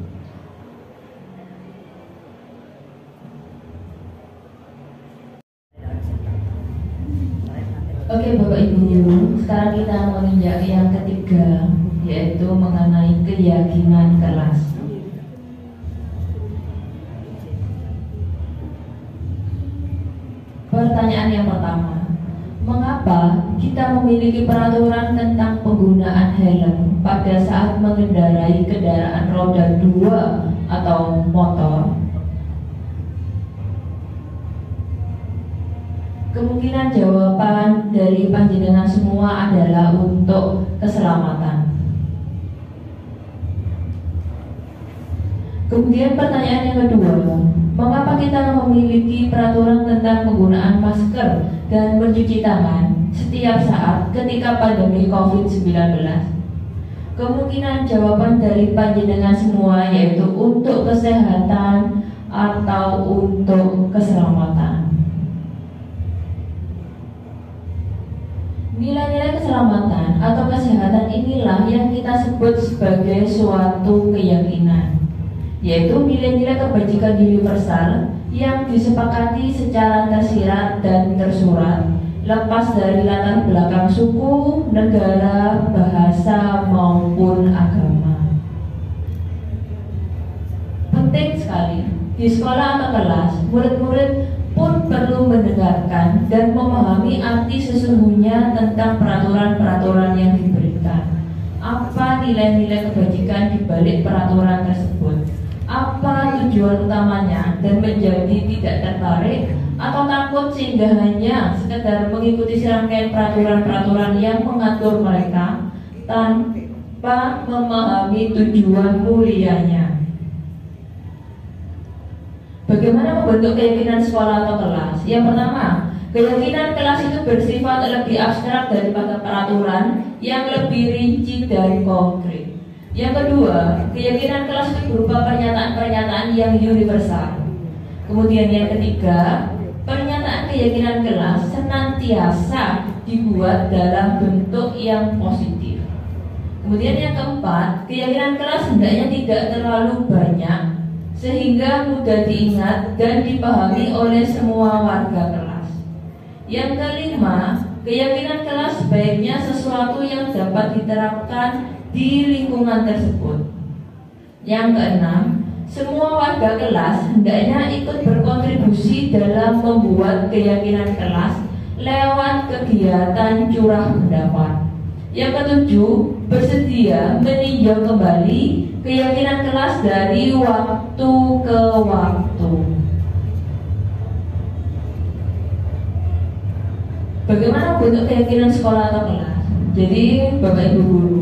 Oke Bapak Ibu, sekarang kita menginjak yang ketiga, yaitu mengenai keyakinan kelas. Pertanyaan yang pertama, mengapa kita memiliki peraturan tentang penggunaan helm pada saat mengendarai kendaraan roda 2 atau motor? Kemungkinan jawaban dari panjenengan semua adalah untuk keselamatan. Kemudian pertanyaan yang kedua, mengapa kita memiliki peraturan tentang penggunaan masker dan mencuci tangan setiap saat ketika pandemi COVID-19? Kemungkinan jawaban dari panjenengan semua yaitu untuk kesehatan atau untuk keselamatan. Nilai-nilai keselamatan atau kesehatan inilah yang kita sebut sebagai suatu keyakinan, yaitu nilai-nilai kebajikan universal yang disepakati secara tersirat dan tersurat, lepas dari latar belakang suku, negara, bahasa, maupun agama. Penting sekali, di sekolah atau kelas, murid-murid pun perlu mendengarkan dan memahami arti sesungguhnya tentang peraturan-peraturan yang diberikan. Apa nilai-nilai kebajikan di balik peraturan tersebut? Apa tujuan utamanya, dan menjadi tidak tertarik atau takut sehingga hanya sekedar mengikuti serangkaian peraturan-peraturan yang mengatur mereka tanpa memahami tujuan mulianya. Bagaimana membentuk keyakinan sekolah atau kelas? Yang pertama, keyakinan kelas itu bersifat lebih abstrak daripada peraturan yang lebih rinci dan konkret. Yang kedua, keyakinan kelas itu berupa pernyataan-pernyataan yang universal. Kemudian yang ketiga, pernyataan keyakinan kelas senantiasa dibuat dalam bentuk yang positif. Kemudian yang keempat, keyakinan kelas hendaknya tidak terlalu banyak sehingga mudah diingat dan dipahami oleh semua warga kelas. Yang kelima, keyakinan kelas sebaiknya sesuatu yang dapat diterapkan di lingkungan tersebut. Yang keenam, semua warga kelas hendaknya ikut berkontribusi dalam membuat keyakinan kelas lewat kegiatan curah pendapat. Yang ketujuh, bersedia meninjau kembali keyakinan kelas dari waktu ke waktu. Bagaimana bentuk keyakinan sekolah atau kelas? Jadi, Bapak Ibu guru,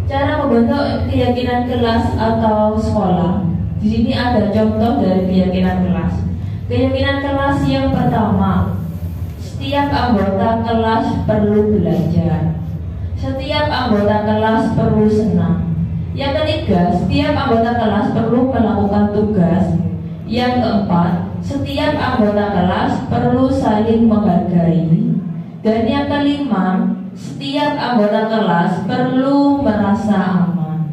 cara membentuk keyakinan kelas atau sekolah. Di sini ada contoh dari keyakinan kelas. Keyakinan kelas yang pertama, setiap anggota kelas perlu belajar. Setiap anggota kelas perlu senang. Yang ketiga, setiap anggota kelas perlu melakukan tugas. Yang keempat, setiap anggota kelas perlu saling menghargai. Dan yang kelima, setiap anggota kelas perlu merasa aman.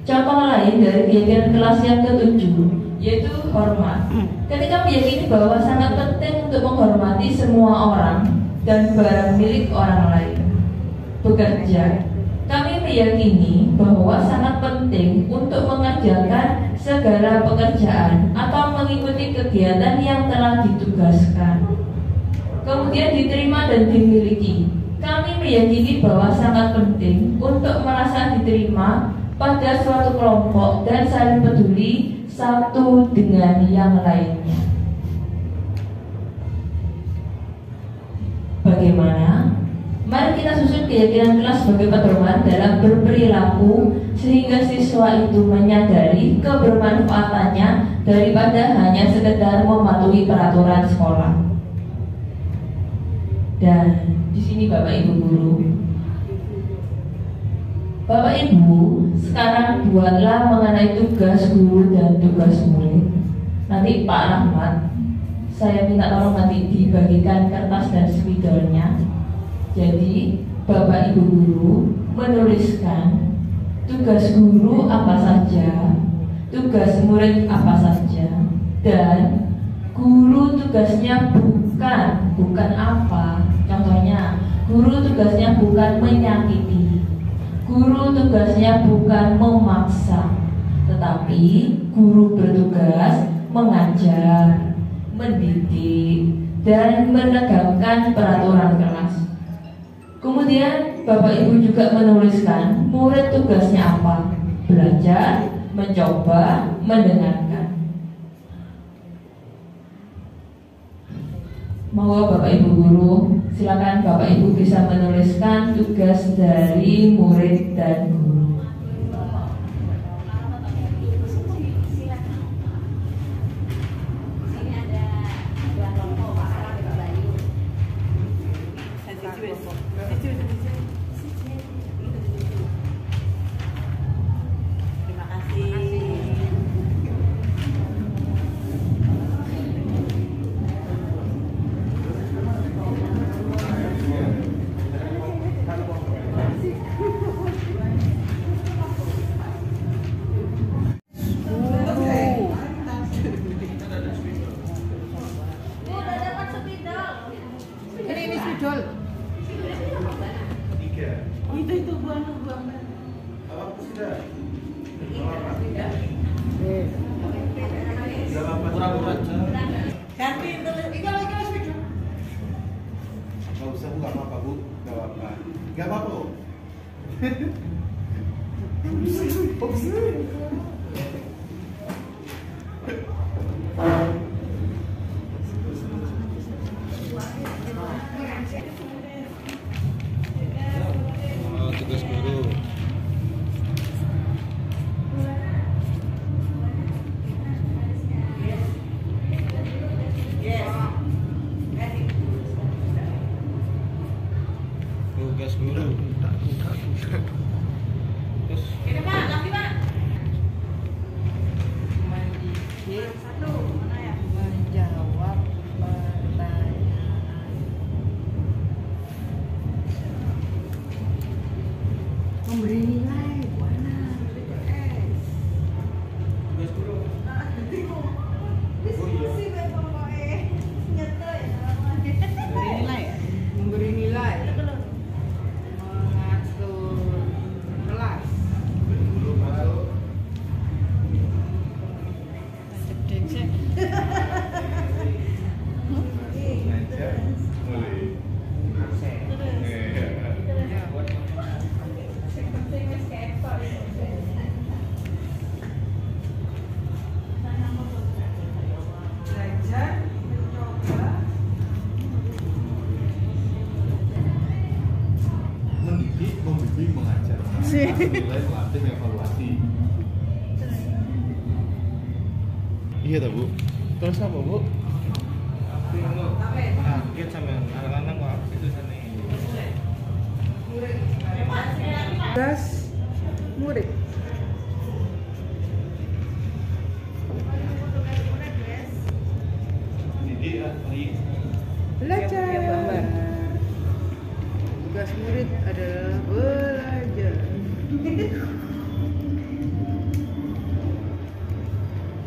Contoh lain dari keyakinan kelas yang ketujuh, yaitu hormat. Ketika meyakini bahwa sangat penting untuk menghormati semua orang dan barang milik orang lain. Bekerja, kami meyakini bahwa sangat penting untuk mengerjakan segala pekerjaan atau mengikuti kegiatan yang telah ditugaskan. Kemudian diterima dan dimiliki. Kami meyakini bahwa sangat penting untuk merasa diterima pada suatu kelompok dan saling peduli satu dengan yang lainnya. Bagaimana? Mari kita susun keyakinan kelas sebagai pedoman dalam berperilaku sehingga siswa itu menyadari kebermanfaatannya daripada hanya sekedar mematuhi peraturan sekolah. Dan di sini Bapak Ibu guru, Bapak Ibu sekarang buatlah mengenai tugas guru dan tugas murid. Nanti Pak Rahmat, saya minta tolong nanti dibagikan kertas dan spidolnya. Jadi Bapak Ibu guru menuliskan tugas guru apa saja, tugas murid apa saja, dan guru tugasnya bukan apa. Contohnya, guru tugasnya bukan menyakiti, guru tugasnya bukan memaksa, tetapi guru bertugas mengajar, mendidik, dan menegakkan peraturan kelas. Kemudian Bapak Ibu juga menuliskan murid tugasnya apa? Belajar, mencoba, mendengarkan. Mohon Bapak Ibu guru, silakan Bapak Ibu bisa menuliskan tugas dari murid dan guru.
Tugas guru. Tugas guru. Terus ini Pak, lagi Pak.
Satu, mana ya? Menjawab pertanyaan. Memberi nilai, buana, BPS.
Tugas guru.
Diskusi pokoknya. Nyata ya. Memberi nilai ya? Memberi nilai. Mengatur kelas.
sih.
Nilai pelatih evaluasi. Iya tak Bu? Terus apa Bu?
Kaget sama anak-anak kok itu sana.
Tugas murid. Belajar. Tugas murid adalah belajar.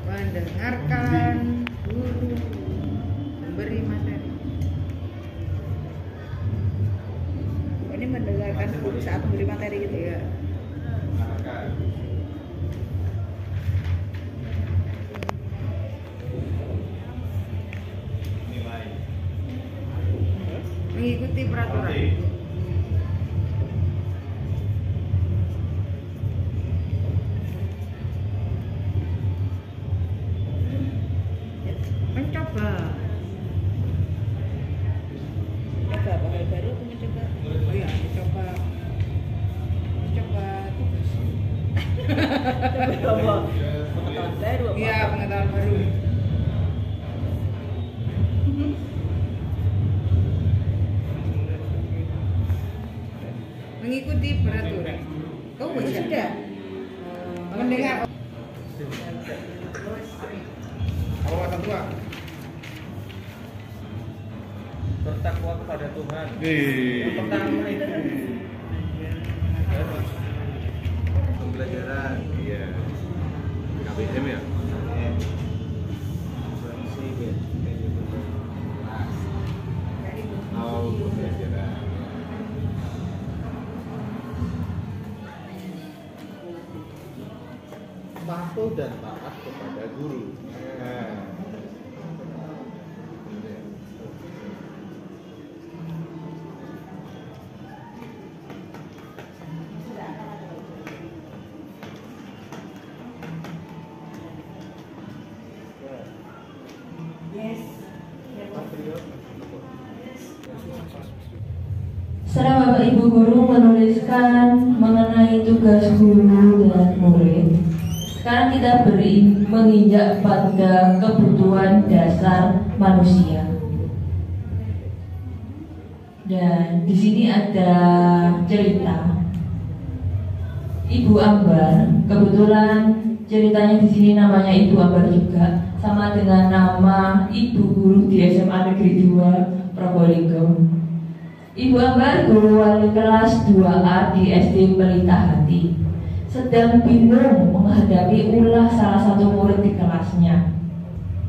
Mendengarkan guru memberi materi. Ini mendengarkan guru saat memberi materi gitu ya. Mengikuti peraturan. Mencoba. Coba apa hal baru atau mencoba? Oh iya, mencoba tugas.
Coba pengetahuan baru apa?
Iya, pengetahuan baru. Mengikuti peraturan. Kau sudah mendengar.
Pengawasan Tuhan.
Bertakwa kepada Tuhan.
Yang
pertama itu pembelajaran.
Iya. KBM ya. Oh, pembelajaran.
Patuh dan taat kepada guru.
Setelah Bapak Ibu Guru menuliskan mengenai tugas guru dan murid, sekarang kita menginjak pada kebutuhan dasar manusia. Dan di sini ada cerita Ibu Ambar. Kebetulan ceritanya di sini namanya Ibu Ambar juga, sama dengan nama Ibu Guru di SMA Negeri 2 Probolinggo. Ibu Ambar guru wali kelas 2A di SD Pelita Hati sedang bingung menghadapi ulah salah satu murid di kelasnya.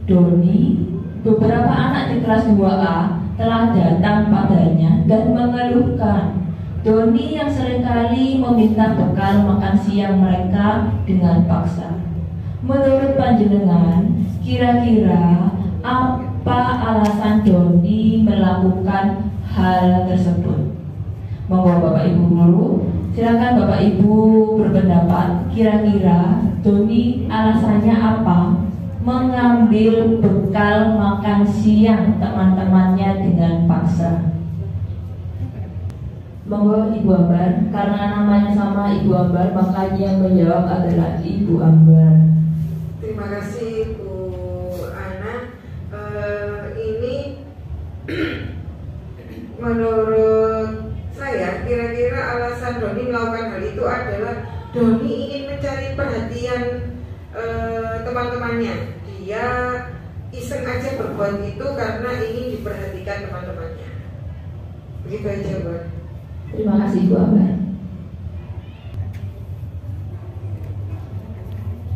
Doni, beberapa anak di kelas 2A telah datang padanya dan mengeluhkan Doni yang seringkali meminta bekal makan siang mereka dengan paksa. Menurut panjenengan, kira-kira apa alasan Doni melakukan hal tersebut? Monggo Bapak Ibu Guru, silakan Bapak Ibu berpendapat. Kira-kira Doni alasannya apa mengambil bekal makan siang teman-temannya dengan paksa? Monggo Ibu Ambar, karena namanya sama Ibu Ambar, maka yang menjawab adalah Ibu Ambar.
Terima kasih Bu Ana. Ini menurut saya kira-kira alasan Doni melakukan hal itu adalah Doni ingin mencari perhatian teman-temannya. Dia iseng aja berbuat itu karena ingin diperhatikan teman-temannya. Begitu aja Bu.
Terima kasih Bu Ambar.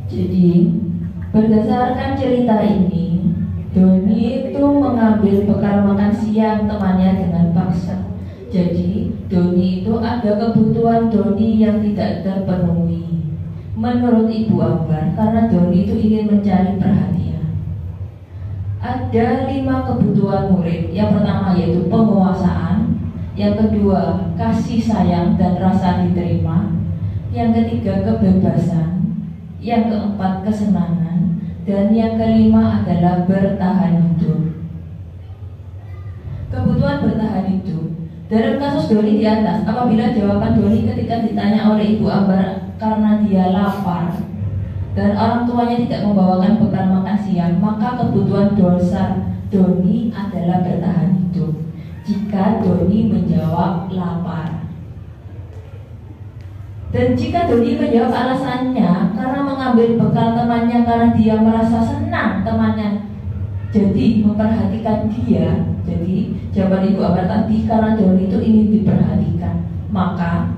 Jadi berdasarkan cerita ini, Doni itu mengambil bekal makan siang temannya dengan paksa. Jadi Doni itu ada kebutuhan Doni yang tidak terpenuhi. Menurut Ibu Ambar, karena Doni itu ingin mencari perhatian. Ada 5 kebutuhan murid. Yang pertama yaitu penguasaan, yang kedua kasih sayang dan rasa diterima, yang ketiga kebebasan, yang keempat kesenangan, dan yang kelima adalah bertahan hidup. Kebutuhan bertahan hidup Dalam kasus Doni di atas, apabila jawaban Doni ketika ditanya oleh Ibu Ambar karena dia lapar dan orang tuanya tidak membawakan bekal makan siang, maka kebutuhan dasar Doni adalah bertahan hidup. Jika Doni menjawab lapar, dan jika Doni menjawab alasannya karena mengambil bekal temannya karena dia merasa senang temannya jadi memperhatikan dia, jadi jawaban Ibu Ambar tadi karena Doni itu ingin diperhatikan, maka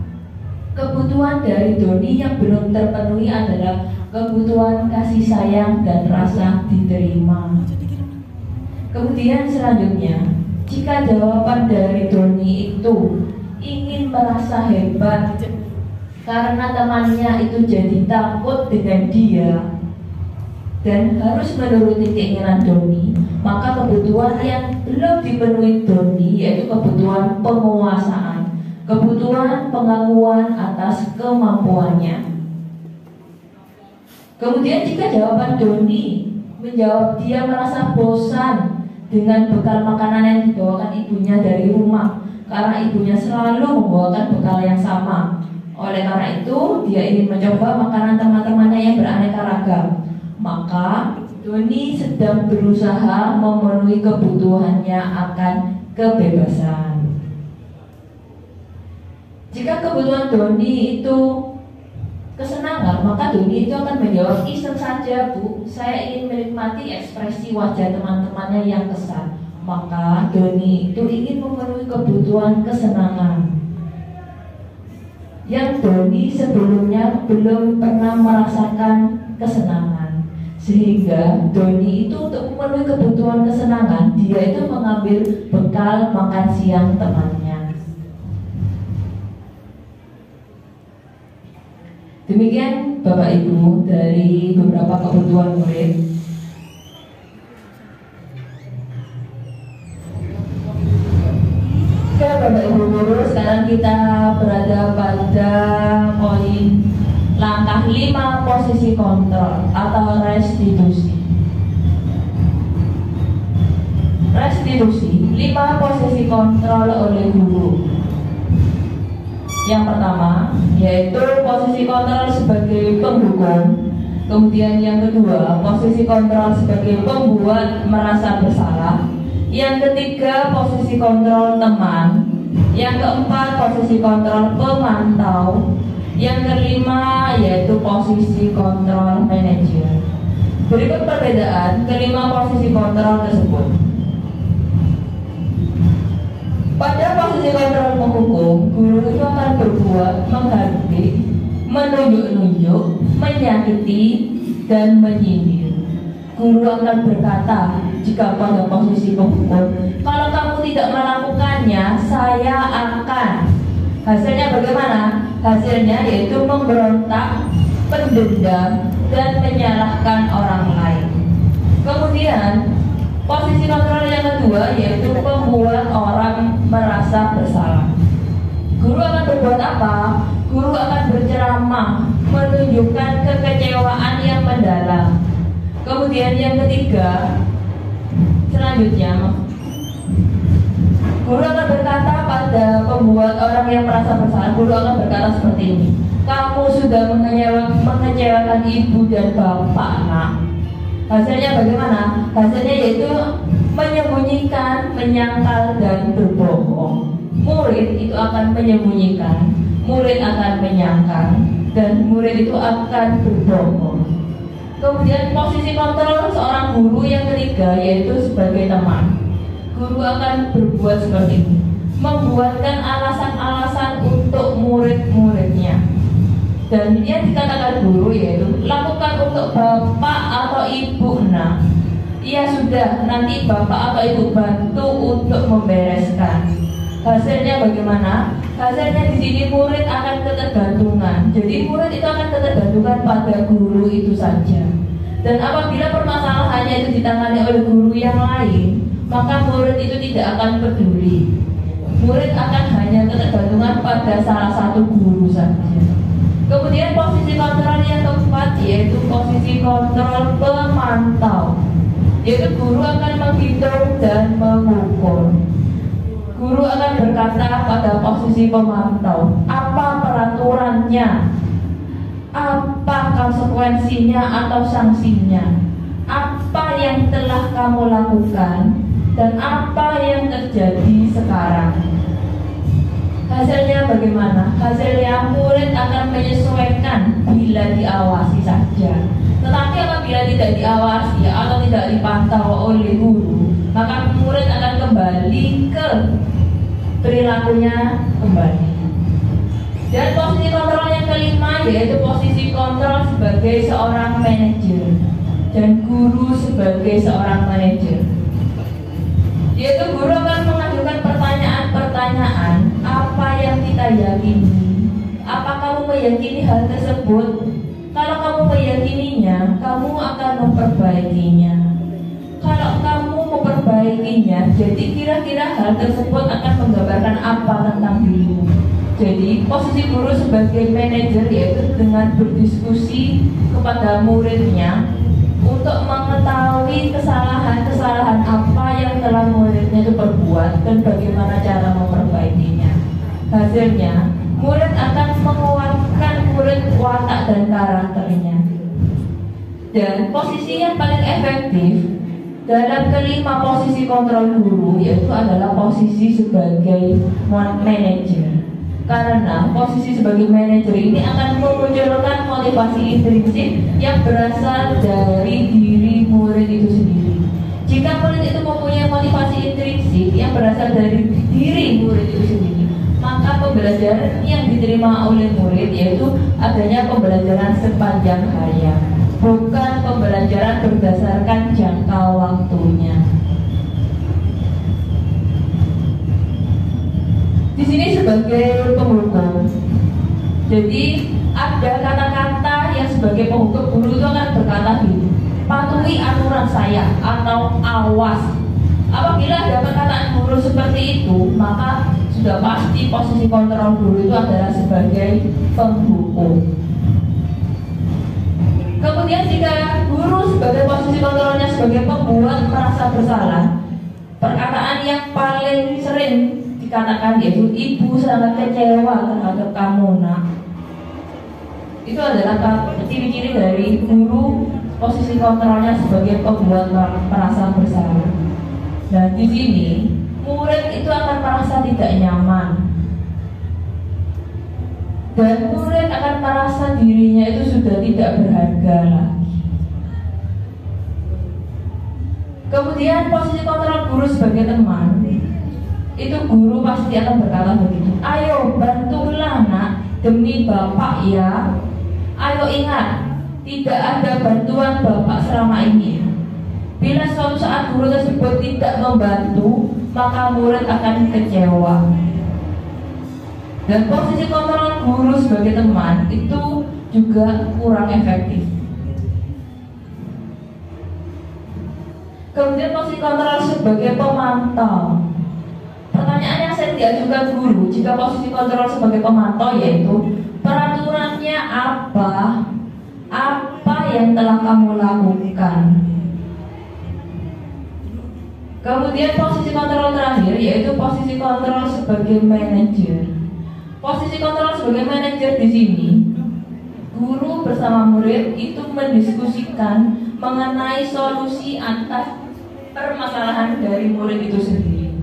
kebutuhan dari Doni yang belum terpenuhi adalah kebutuhan kasih sayang dan rasa diterima. Kemudian selanjutnya, jika jawaban dari Doni itu ingin merasa hebat karena temannya itu jadi takut dengan dia dan harus menuruti keinginan Doni, maka kebutuhan yang belum dipenuhi Doni yaitu kebutuhan penguasaan, kebutuhan pengakuan atas kemampuannya. Kemudian jika jawaban Doni menjawab dia merasa bosan dengan bekal makanan yang dibawakan ibunya dari rumah karena ibunya selalu membawakan bekal yang sama. Oleh karena itu dia ingin mencoba makanan teman-temannya yang beraneka ragam. Maka Doni sedang berusaha memenuhi kebutuhannya akan kebebasan. Jika kebutuhan Doni itu kesenangan, maka Doni itu akan menjawab iseng saja, Bu, saya ingin menikmati ekspresi wajah teman-temannya yang kesal. Maka Doni itu ingin memenuhi kebutuhan kesenangan yang Doni sebelumnya belum pernah merasakan kesenangan. Sehingga Doni itu untuk memenuhi kebutuhan kesenangan, dia itu mengambil bekal makan siang temannya. Demikian Bapak Ibu dari beberapa kebutuhan murid. Oke Bapak Ibu guru, sekarang kita berada pada poin langkah 5 posisi kontrol atau restitusi. Restitusi 5 posisi kontrol oleh guru. Yang pertama yaitu posisi kontrol sebagai penghukum. Kemudian yang kedua posisi kontrol sebagai pembuat merasa bersalah. Yang ketiga posisi kontrol teman. Yang keempat posisi kontrol pemantau. Yang kelima yaitu posisi kontrol manajer. Berikut perbedaan kelima posisi kontrol tersebut. Pada posisi kontrol penghukum, guru itu akan berbuat menghardik, menunjuk-nunjuk, menyakiti, dan menyindir. Guru akan berkata jika pada posisi penghukum, kalau kamu tidak melakukannya, saya akan. Hasilnya bagaimana? Hasilnya yaitu memberontak, mendendam, dan menyalahkan orang lain. Kemudian posisi kontrol yang kedua yaitu membuat orang merasa bersalah. Guru akan berbuat apa? Guru akan berceramah, menunjukkan kekecewaan yang mendalam. Kemudian yang ketiga, selanjutnya guru akan berkata pada pembuat orang yang merasa bersalah. Guru akan berkata seperti ini: kamu sudah mengecewakan ibu dan bapak, nak. Hasilnya bagaimana? Hasilnya yaitu menyembunyikan, menyangkal, dan berbohong. Murid itu akan menyembunyikan, murid akan menyangkal, dan murid itu akan berbohong. Kemudian posisi kontrol seorang guru yang ketiga yaitu sebagai teman. Guru akan berbuat seperti ini, membuatkan alasan-alasan untuk murid-muridnya. Dan yang dikatakan guru yaitu lakukan untuk bapak atau ibu, nak. Iya sudah, nanti bapak atau ibu bantu untuk membereskan. Hasilnya bagaimana? Hasilnya di sini murid akan ketergantungan. Jadi murid itu akan ketergantungan pada guru itu saja. Dan apabila permasalahannya itu ditangani oleh guru yang lain, maka murid itu tidak akan peduli. Murid akan hanya ketergantungan pada salah satu guru saja. Kemudian posisi kontrol yang keempat yaitu posisi kontrol pemantau, yaitu guru akan menghitung dan mengukur. Guru akan berkata kita pada posisi pemantau. Apa peraturannya? Apa konsekuensinya atau sanksinya? Apa yang telah kamu lakukan dan apa yang terjadi sekarang? Hasilnya bagaimana? Hasilnya murid akan menyesuaikan bila diawasi saja. Tetapi apabila tidak diawasi atau tidak dipantau oleh guru, maka murid akan kembali ke perilakunya kembali. Dan posisi kontrol yang kelima yaitu posisi kontrol sebagai seorang manajer dan guru sebagai seorang manajer. Yaitu guru akan mengajukan pertanyaan-pertanyaan apa yang kita yakini. Apa kamu meyakini hal tersebut? Kalau kamu meyakininya, kamu akan memperbaikinya. Kalau kamu memperbaikinya, jadi kira-kira hal tersebut akan menggambarkan apa tentang dirimu. Jadi posisi guru sebagai manajer yaitu dengan berdiskusi kepada muridnya untuk mengetahui kesalahan-kesalahan apa yang telah muridnya itu perbuat dan bagaimana cara memperbaikinya. Hasilnya, murid akan menguatkan murid watak dan karakternya. Dan posisi yang paling efektif dalam kelima posisi kontrol guru yaitu adalah posisi sebagai manajer. Karena posisi sebagai manajer ini akan memunculkan motivasi intrinsik yang berasal dari diri murid itu sendiri. Jika murid itu mempunyai motivasi intrinsik yang berasal dari diri murid itu sendiri, maka pembelajaran yang diterima oleh murid yaitu adanya pembelajaran sepanjang harian, bukan pembelajaran berdasarkan jangka waktunya. Di sini sebagai penghukum, jadi ada kata-kata yang sebagai penghukum guru itu akan berkata gini, patuhi aturan saya atau awas. Apabila ada perkataan guru seperti itu, maka sudah pasti posisi kontrol guru itu adalah sebagai penghukum. Kemudian jika guru sebagai posisi kontrolnya sebagai pembuat merasa bersalah, perkataan yang paling sering dikatakan yaitu ibu sangat kecewa terhadap kamu nak. Itu adalah ciri-ciri dari guru posisi kontrolnya sebagai pembuat merasa bersalah. Dan di sini murid itu akan merasa tidak nyaman dan murid akan merasa dirinya itu sudah tidak berharga lagi. Kemudian posisi kontrol guru sebagai teman, itu guru pasti akan berkata begini, ayo bantulah nak demi bapak ya. Ayo ingat, tidak ada bantuan bapak selama ini. Bila suatu saat guru tersebut tidak membantu, maka murid akan kecewa. Dan posisi kontrol guru sebagai teman itu juga kurang efektif. Kemudian posisi kontrol sebagai pemantau. Pertanyaan yang sering diajukan guru jika posisi kontrol sebagai pemantau yaitu peraturannya apa? Apa yang telah kamu lakukan? Kemudian posisi kontrol terakhir yaitu posisi kontrol sebagai manajer. Posisi kontrol sebagai manajer di sini, guru bersama murid itu mendiskusikan mengenai solusi atas permasalahan dari murid itu sendiri.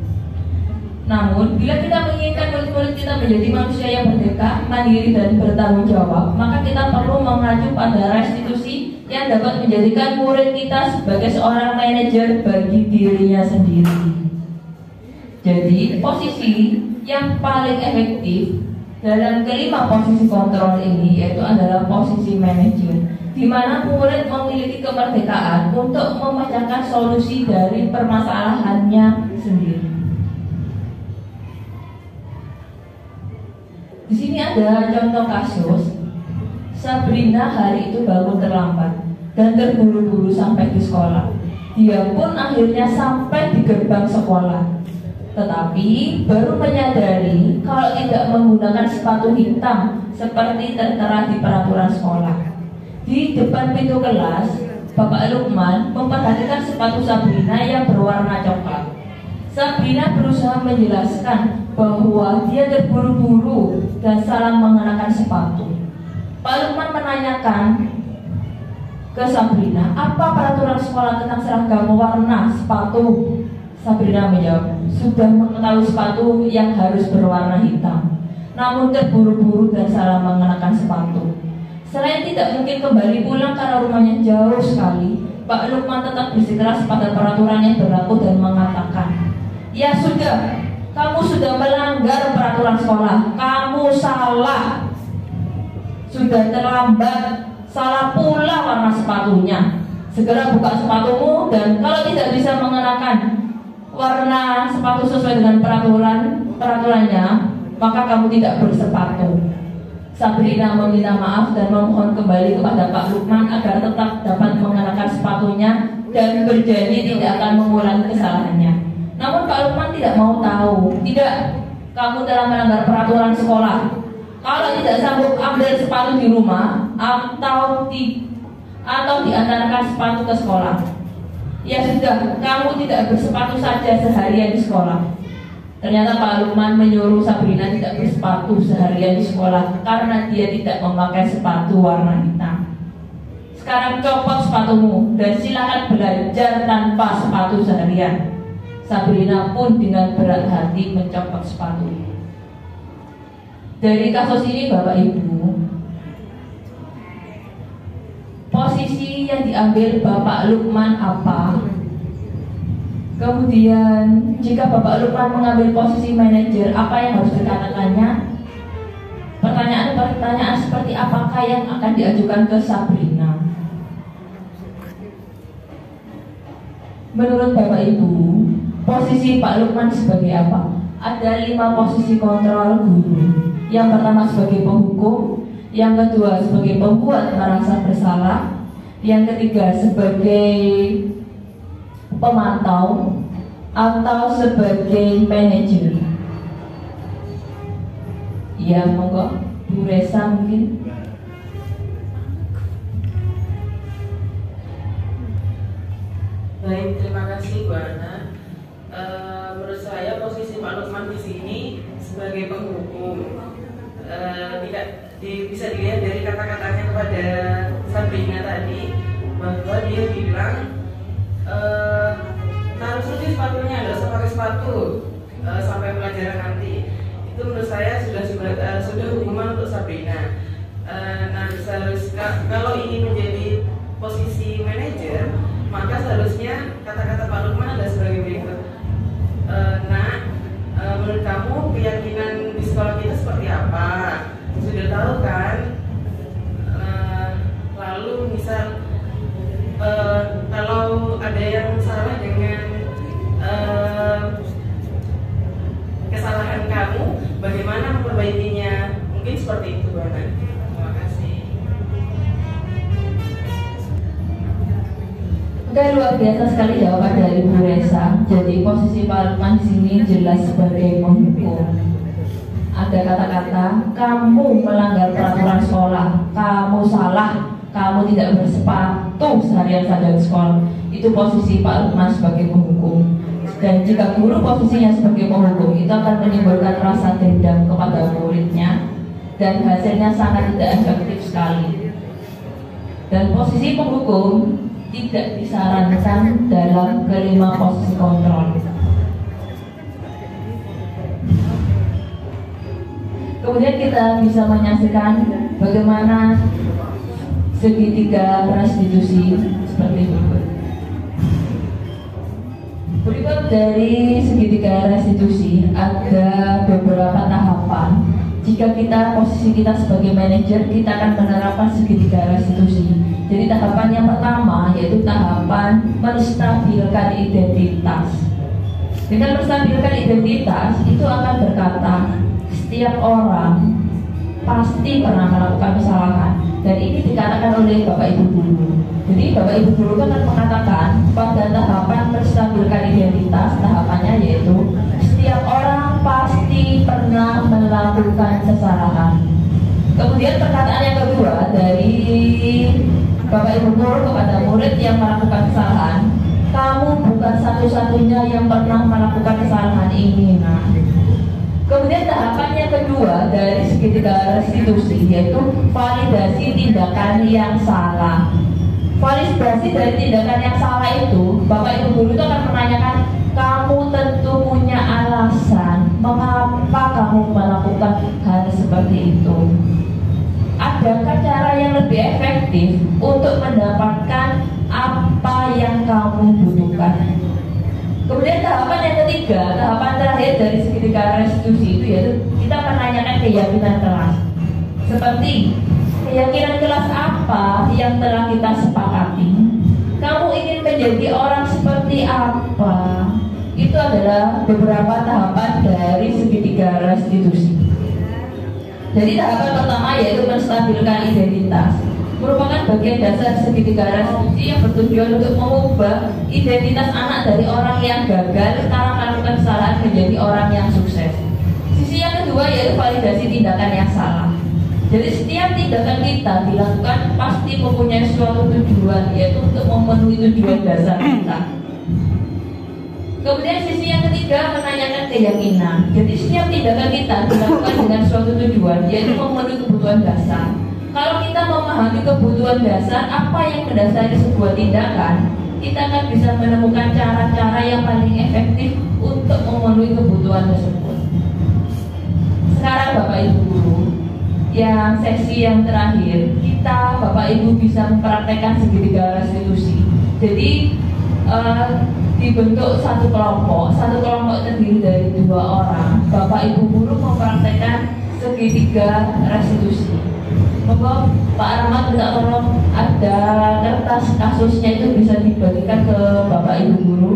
Namun, bila kita menginginkan murid-murid kita menjadi manusia yang merdeka, mandiri dan bertanggung jawab, maka kita perlu mengacu pada restitusi yang dapat menjadikan murid kita sebagai seorang manajer bagi dirinya sendiri. Jadi, posisi yang paling efektif dalam kelima posisi kontrol ini yaitu adalah posisi manajer, di mana murid memiliki kemerdekaan untuk memecahkan solusi dari permasalahannya sendiri. Di sini ada contoh kasus. Sabrina hari itu bangun terlambat dan terburu-buru sampai di sekolah. Dia pun akhirnya sampai di gerbang sekolah, tetapi baru menyadari kalau tidak menggunakan sepatu hitam seperti tertera di peraturan sekolah. Di depan pintu kelas, Bapak Lukman memperhatikan sepatu Sabrina yang berwarna coklat. Sabrina berusaha menjelaskan bahwa dia terburu-buru dan salah mengenakan sepatu. Pak Lukman menanyakan ke Sabrina, apa peraturan sekolah tentang seragam warna sepatu? Sabrina menjawab, sudah mengetahui sepatu yang harus berwarna hitam, namun terburu-buru dan salah mengenakan sepatu. Selain tidak mungkin kembali pulang karena rumahnya jauh sekali, Pak Lukman tetap bersikeras pada peraturan yang berlaku dan mengatakan, ya sudah, kamu sudah melanggar peraturan sekolah, kamu salah. Sudah terlambat, salah pula warna sepatunya. Segera buka sepatumu, dan kalau tidak bisa mengenakan warna sepatu sesuai dengan peraturannya, maka kamu tidak bersepatu. Sabrina meminta maaf dan memohon kembali kepada Pak Lukman agar tetap dapat mengenakan sepatunya dan berjanji tidak akan mengulangi kesalahannya. Namun Pak Lukman tidak mau tahu. Tidak, kamu telah melanggar peraturan sekolah. Kalau tidak sanggup, ambil sepatu di rumah atau diantarkan sepatu ke sekolah. Ya sudah, kamu tidak bersepatu saja seharian di sekolah. Ternyata Pak Lukman menyuruh Sabrina tidak bersepatu seharian di sekolah karena dia tidak memakai sepatu warna hitam. Sekarang copot sepatumu dan silakan belajar tanpa sepatu seharian. Sabrina pun dengan berat hati mencopot sepatu. Dari kasus ini Bapak Ibu, posisi yang diambil Bapak Lukman apa? Kemudian jika Bapak Lukman mengambil posisi manajer, apa yang harus dikatakannya? Pertanyaan seperti apakah yang akan diajukan ke Sabrina? Menurut Bapak Ibu, posisi Pak Lukman sebagai apa? Ada 5 posisi kontrol guru. Yang pertama sebagai penghukum, yang kedua sebagai pembuat merasa bersalah, yang ketiga sebagai pemantau, atau sebagai manajer. Ya, monggo Bu Resa mungkin.
Baik, terima kasih Bu Ana. Menurut saya posisi Pak Lukman di sini sebagai penghukum bisa dilihat dari kata-katanya kepada Sabrina tadi, bahwa dia bilang taruh saja sepatunya, nggak usah pakai sepatu sampai pelajaran nanti. Itu menurut saya sudah hukuman untuk Sabrina. Nah, kalau ini menjadi posisi manajer, maka seharusnya kata-kata Pak Lukman adalah sebagai berikut. Menurut kamu keyakinan di sekolah kita seperti apa? Sudah tahu kan? Lalu misal kalau ada yang salah dengan kesalahan kamu, bagaimana memperbaikinya? Mungkin seperti itu, Bu Ana. Terima kasih.
Oke, luar biasa sekali jawaban dari Bu Resa. Jadi posisi Pak Lukman di sini jelas sebagai penghukum. Ada kata-kata, kamu melanggar peraturan sekolah, kamu salah, kamu tidak bersepatu seharian saja di sekolah. Itu posisi Pak Lukman sebagai penghukum. Dan jika guru posisinya sebagai penghukum, itu akan menimbulkan rasa dendam kepada muridnya, dan hasilnya sangat tidak efektif sekali. Dan posisi penghukum tidak disarankan dalam kelima posisi kontrol. Kemudian kita bisa menyaksikan bagaimana segitiga restitusi seperti berikut. Berikut dari segitiga restitusi ada beberapa tahapan. Jika posisi kita sebagai manajer, kita akan menerapkan segitiga restitusi. Jadi tahapan yang pertama yaitu tahapan menstabilkan identitas. Dengan menstabilkan identitas itu akan berkata setiap orang pasti pernah melakukan kesalahan, dan ini dikatakan oleh Bapak Ibu guru. Jadi Bapak Ibu guru itu akan mengatakan pada tahapan menstabilkan identitas, tahapannya yaitu setiap orang pasti pernah melakukan kesalahan. Kemudian perkataan yang kedua dari Bapak Ibu guru kepada murid yang melakukan kesalahan, kamu bukan satu-satunya yang pernah melakukan kesalahan ini. Nah, kemudian tahapan yang kedua dari segitiga restitusi yaitu validasi tindakan yang salah. Validasi dari tindakan yang salah itu, Bapak Ibu guru itu akan menanyakan, kamu tentu punya alasan mengapa kamu melakukan hal seperti itu. Adakah cara yang lebih efektif untuk mendapatkan apa yang kamu butuhkan? Kemudian tahapan yang ketiga, tahapan terakhir dari segitiga restitusi itu yaitu kita menanyakan keyakinan kelas. Seperti keyakinan kelas apa yang telah kita sepakati? Kamu ingin menjadi orang seperti apa? Itu adalah beberapa tahapan dari segitiga restitusi. Jadi tahapan pertama yaitu menstabilkan identitas, merupakan bagian dasar segitiga restitusi yang bertujuan untuk mengubah identitas anak dari orang yang gagal karena melakukan kesalahan menjadi orang yang sukses. Sisi yang kedua yaitu validasi tindakan yang salah. Jadi setiap tindakan kita dilakukan pasti mempunyai suatu tujuan, yaitu untuk memenuhi tujuan dasar kita. Kemudian sisi yang ketiga menanyakan keyakinan. Jadi setiap tindakan kita dilakukan dengan suatu tujuan, yaitu memenuhi kebutuhan dasar. Kalau kita memahami kebutuhan dasar, apa yang mendasari sebuah tindakan, kita akan bisa menemukan cara-cara yang paling efektif untuk memenuhi kebutuhan tersebut. Sekarang Bapak Ibu guru, yang sesi yang terakhir, kita Bapak Ibu bisa mempraktekkan segitiga restitusi. Jadi dibentuk satu kelompok terdiri dari 2 orang. Bapak Ibu guru mempraktekkan segitiga restitusi. Monggo Pak Rahmat minta tolong ada kertas kasusnya itu bisa dibagikan ke Bapak Ibu guru.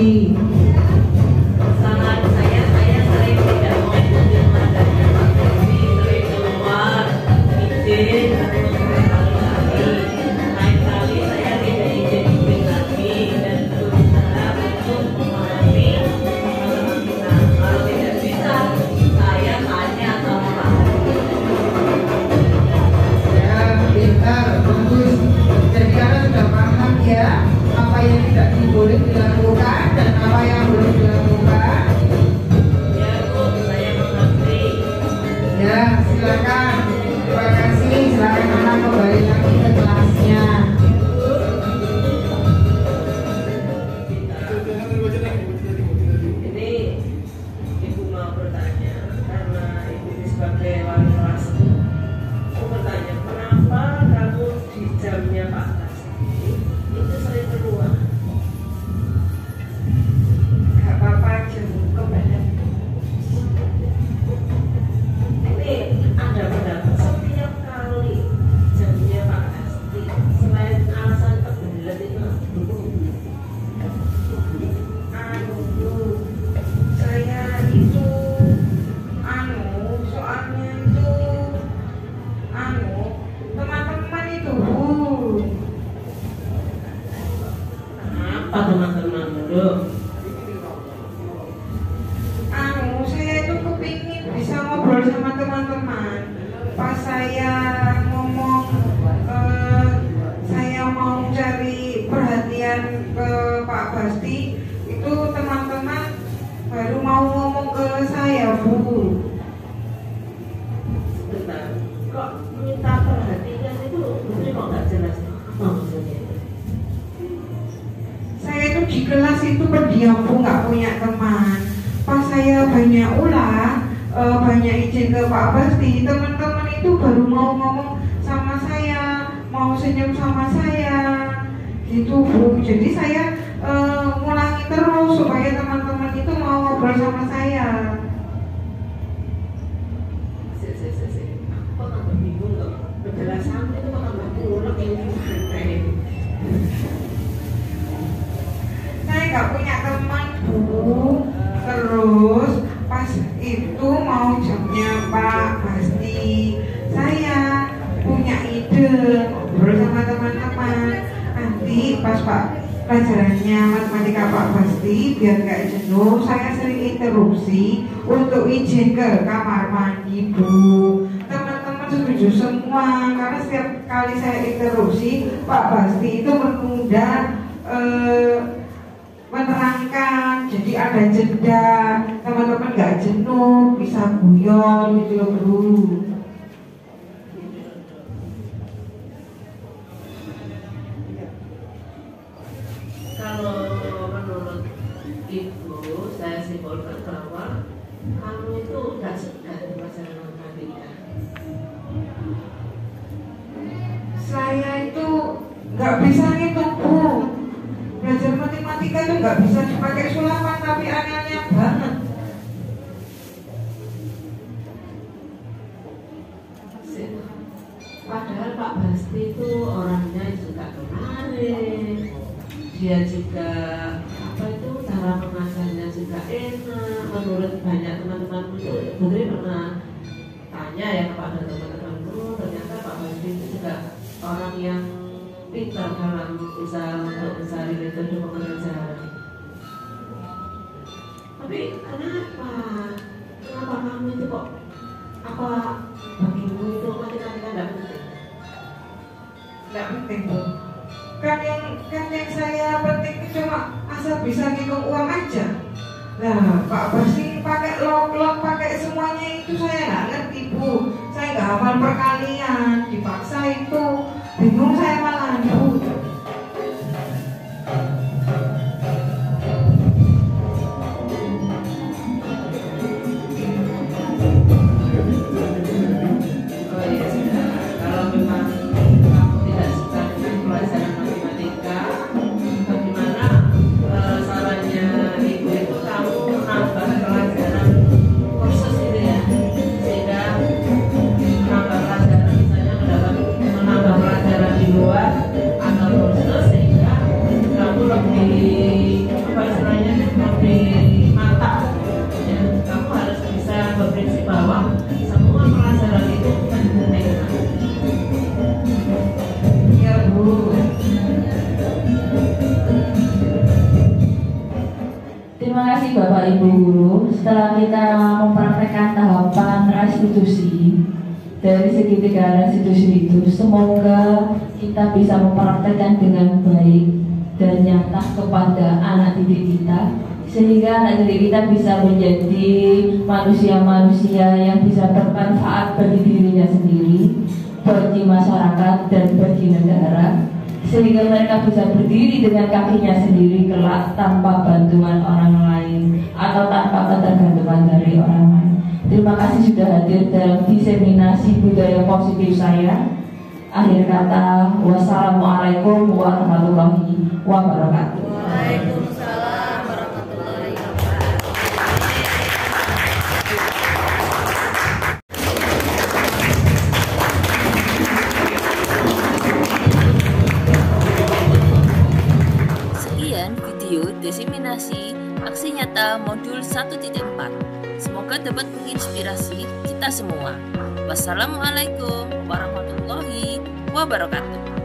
Basdi.
Saran saya sering tidak mengikuti adanya Pak Dewi, sering keluar izin berkali-kali. Lain kali saya tidak izin lagi dan berusaha untuk memahami masalah kita. Kalau tidak bisa, saya tanya sama Pak.
Ya, pintar, bagus. Jadi kalian sudah paham ya apa yang tidak boleh dilakukan dan apa yang boleh dilakukan.
Ya Bu, saya mengerti.
Ya, silakan. Terima kasih. Silakan anak kembali lagi ke kelasnya.
Ini Ibu mau bertanya karena Ibu ini sebagai wali kelas. Aku bertanya, kenapa kamu di jamnya Pak Basdi itu sering keluar?
Gak apa-apa aja, kembali.
Ini ada pendapat setiap kali jamnya Pak Basdi selain alasan kebelet itu
Saya itu soalnya itu teman-teman itu
apa teman-teman dulu?
saya itu kepingin bisa ngobrol sama teman-teman. Pas saya ngomong saya mau cari perhatian ke Pak Basdi, itu teman-teman baru mau ngomong ke saya, Bu.
Sebentar, kok minta perhatian itu Putri kok nggak jelas apa maksudnya?
Saya itu di kelas itu pendiam, Bu, nggak punya teman. Pas saya banyak ulah, banyak izin ke Pak Basdi, teman-teman itu baru mau ngomong sama saya, mau senyum sama saya, gitu, Bu. Jadi saya ngulangi terus supaya teman-teman itu mau ngobrol sama saya.
Kok tambah bingung kok? Penjelasan itu kok tambah kurang ini gimana?
Saya nggak punya teman, Bu. Terus pas itu mau jamnya Pak Basdi, saya punya ide ngobrol sama teman-teman. Nanti pas pelajarannya matematika Pak Basdi, biar nggak jenuh, saya sering interupsi untuk izin ke kamar mandi, Bu. Teman-teman setuju semua karena setiap kali saya interupsi, Pak Basdi itu menunda menerangkan, jadi ada jeda, teman-teman nggak jenuh, bisa guyon gitu loh, Bu.
Kalau menurut Ibu, saya simpulkan bahwa kamu itu nggak suka di pelajaran matematika.
Saya itu nggak bisa ngitung, Bu. Belajar matematika itu nggak bisa dipakai sulapan, tapi anehnya banget.
Padahal Pak Basdi itu orangnya juga kemarin, dia juga apa itu cara mengajarnya juga enak. Menurut banyak teman-temanku itu, Putri pernah tanya ya kepada teman-temanku, ternyata Pak Basdi itu juga orang yang pintar dalam untuk mencari metode pengajaran. Tapi kenapa kamu itu kok apa bagimu itu matematika tidak penting?
Nggak penting, Bu. Kan yang saya penting itu cuma asal bisa ngitung uang aja. Nah, Pak Basdi pakai log-log, pakai semuanya itu saya nggak ngerti, Bu. Saya nggak hafal perkalian, dipaksa itu bingung saya malah, Bu.
Kalau memang kamu tidak suka dengan pelajaran matematika, bagaimana sarannya Ibu itu kamu menambah pelajaran kursus itu ya, sehingga menambah pelajaran misalnya menambah pelajaran di luar
Terima kasih Bapak Ibu Guru. Setelah kita mempraktekkan tahapan restitusi dari segitiga restitusi itu, semoga kita bisa mempraktekkan dengan baik dan nyata kepada anak didik kita, sehingga anak didik kita bisa menjadi manusia-manusia yang bisa bermanfaat bagi dirinya sendiri, bagi masyarakat dan bagi negara, sehingga mereka bisa berdiri dengan kakinya sendiri kelak tanpa bantuan orang lain atau tanpa ketergantungan dari orang lain. Terima kasih sudah hadir dalam diseminasi budaya positif saya. Akhir kata, wassalamualaikum warahmatullahi wabarakatuh.
Waalaikumsalam warahmatullahi wabarakatuh. Sekian video diseminasi aksi nyata modul 1.4. Semoga dapat menginspirasi kita semua. Wassalamualaikum warahmatullahi wabarakatuh.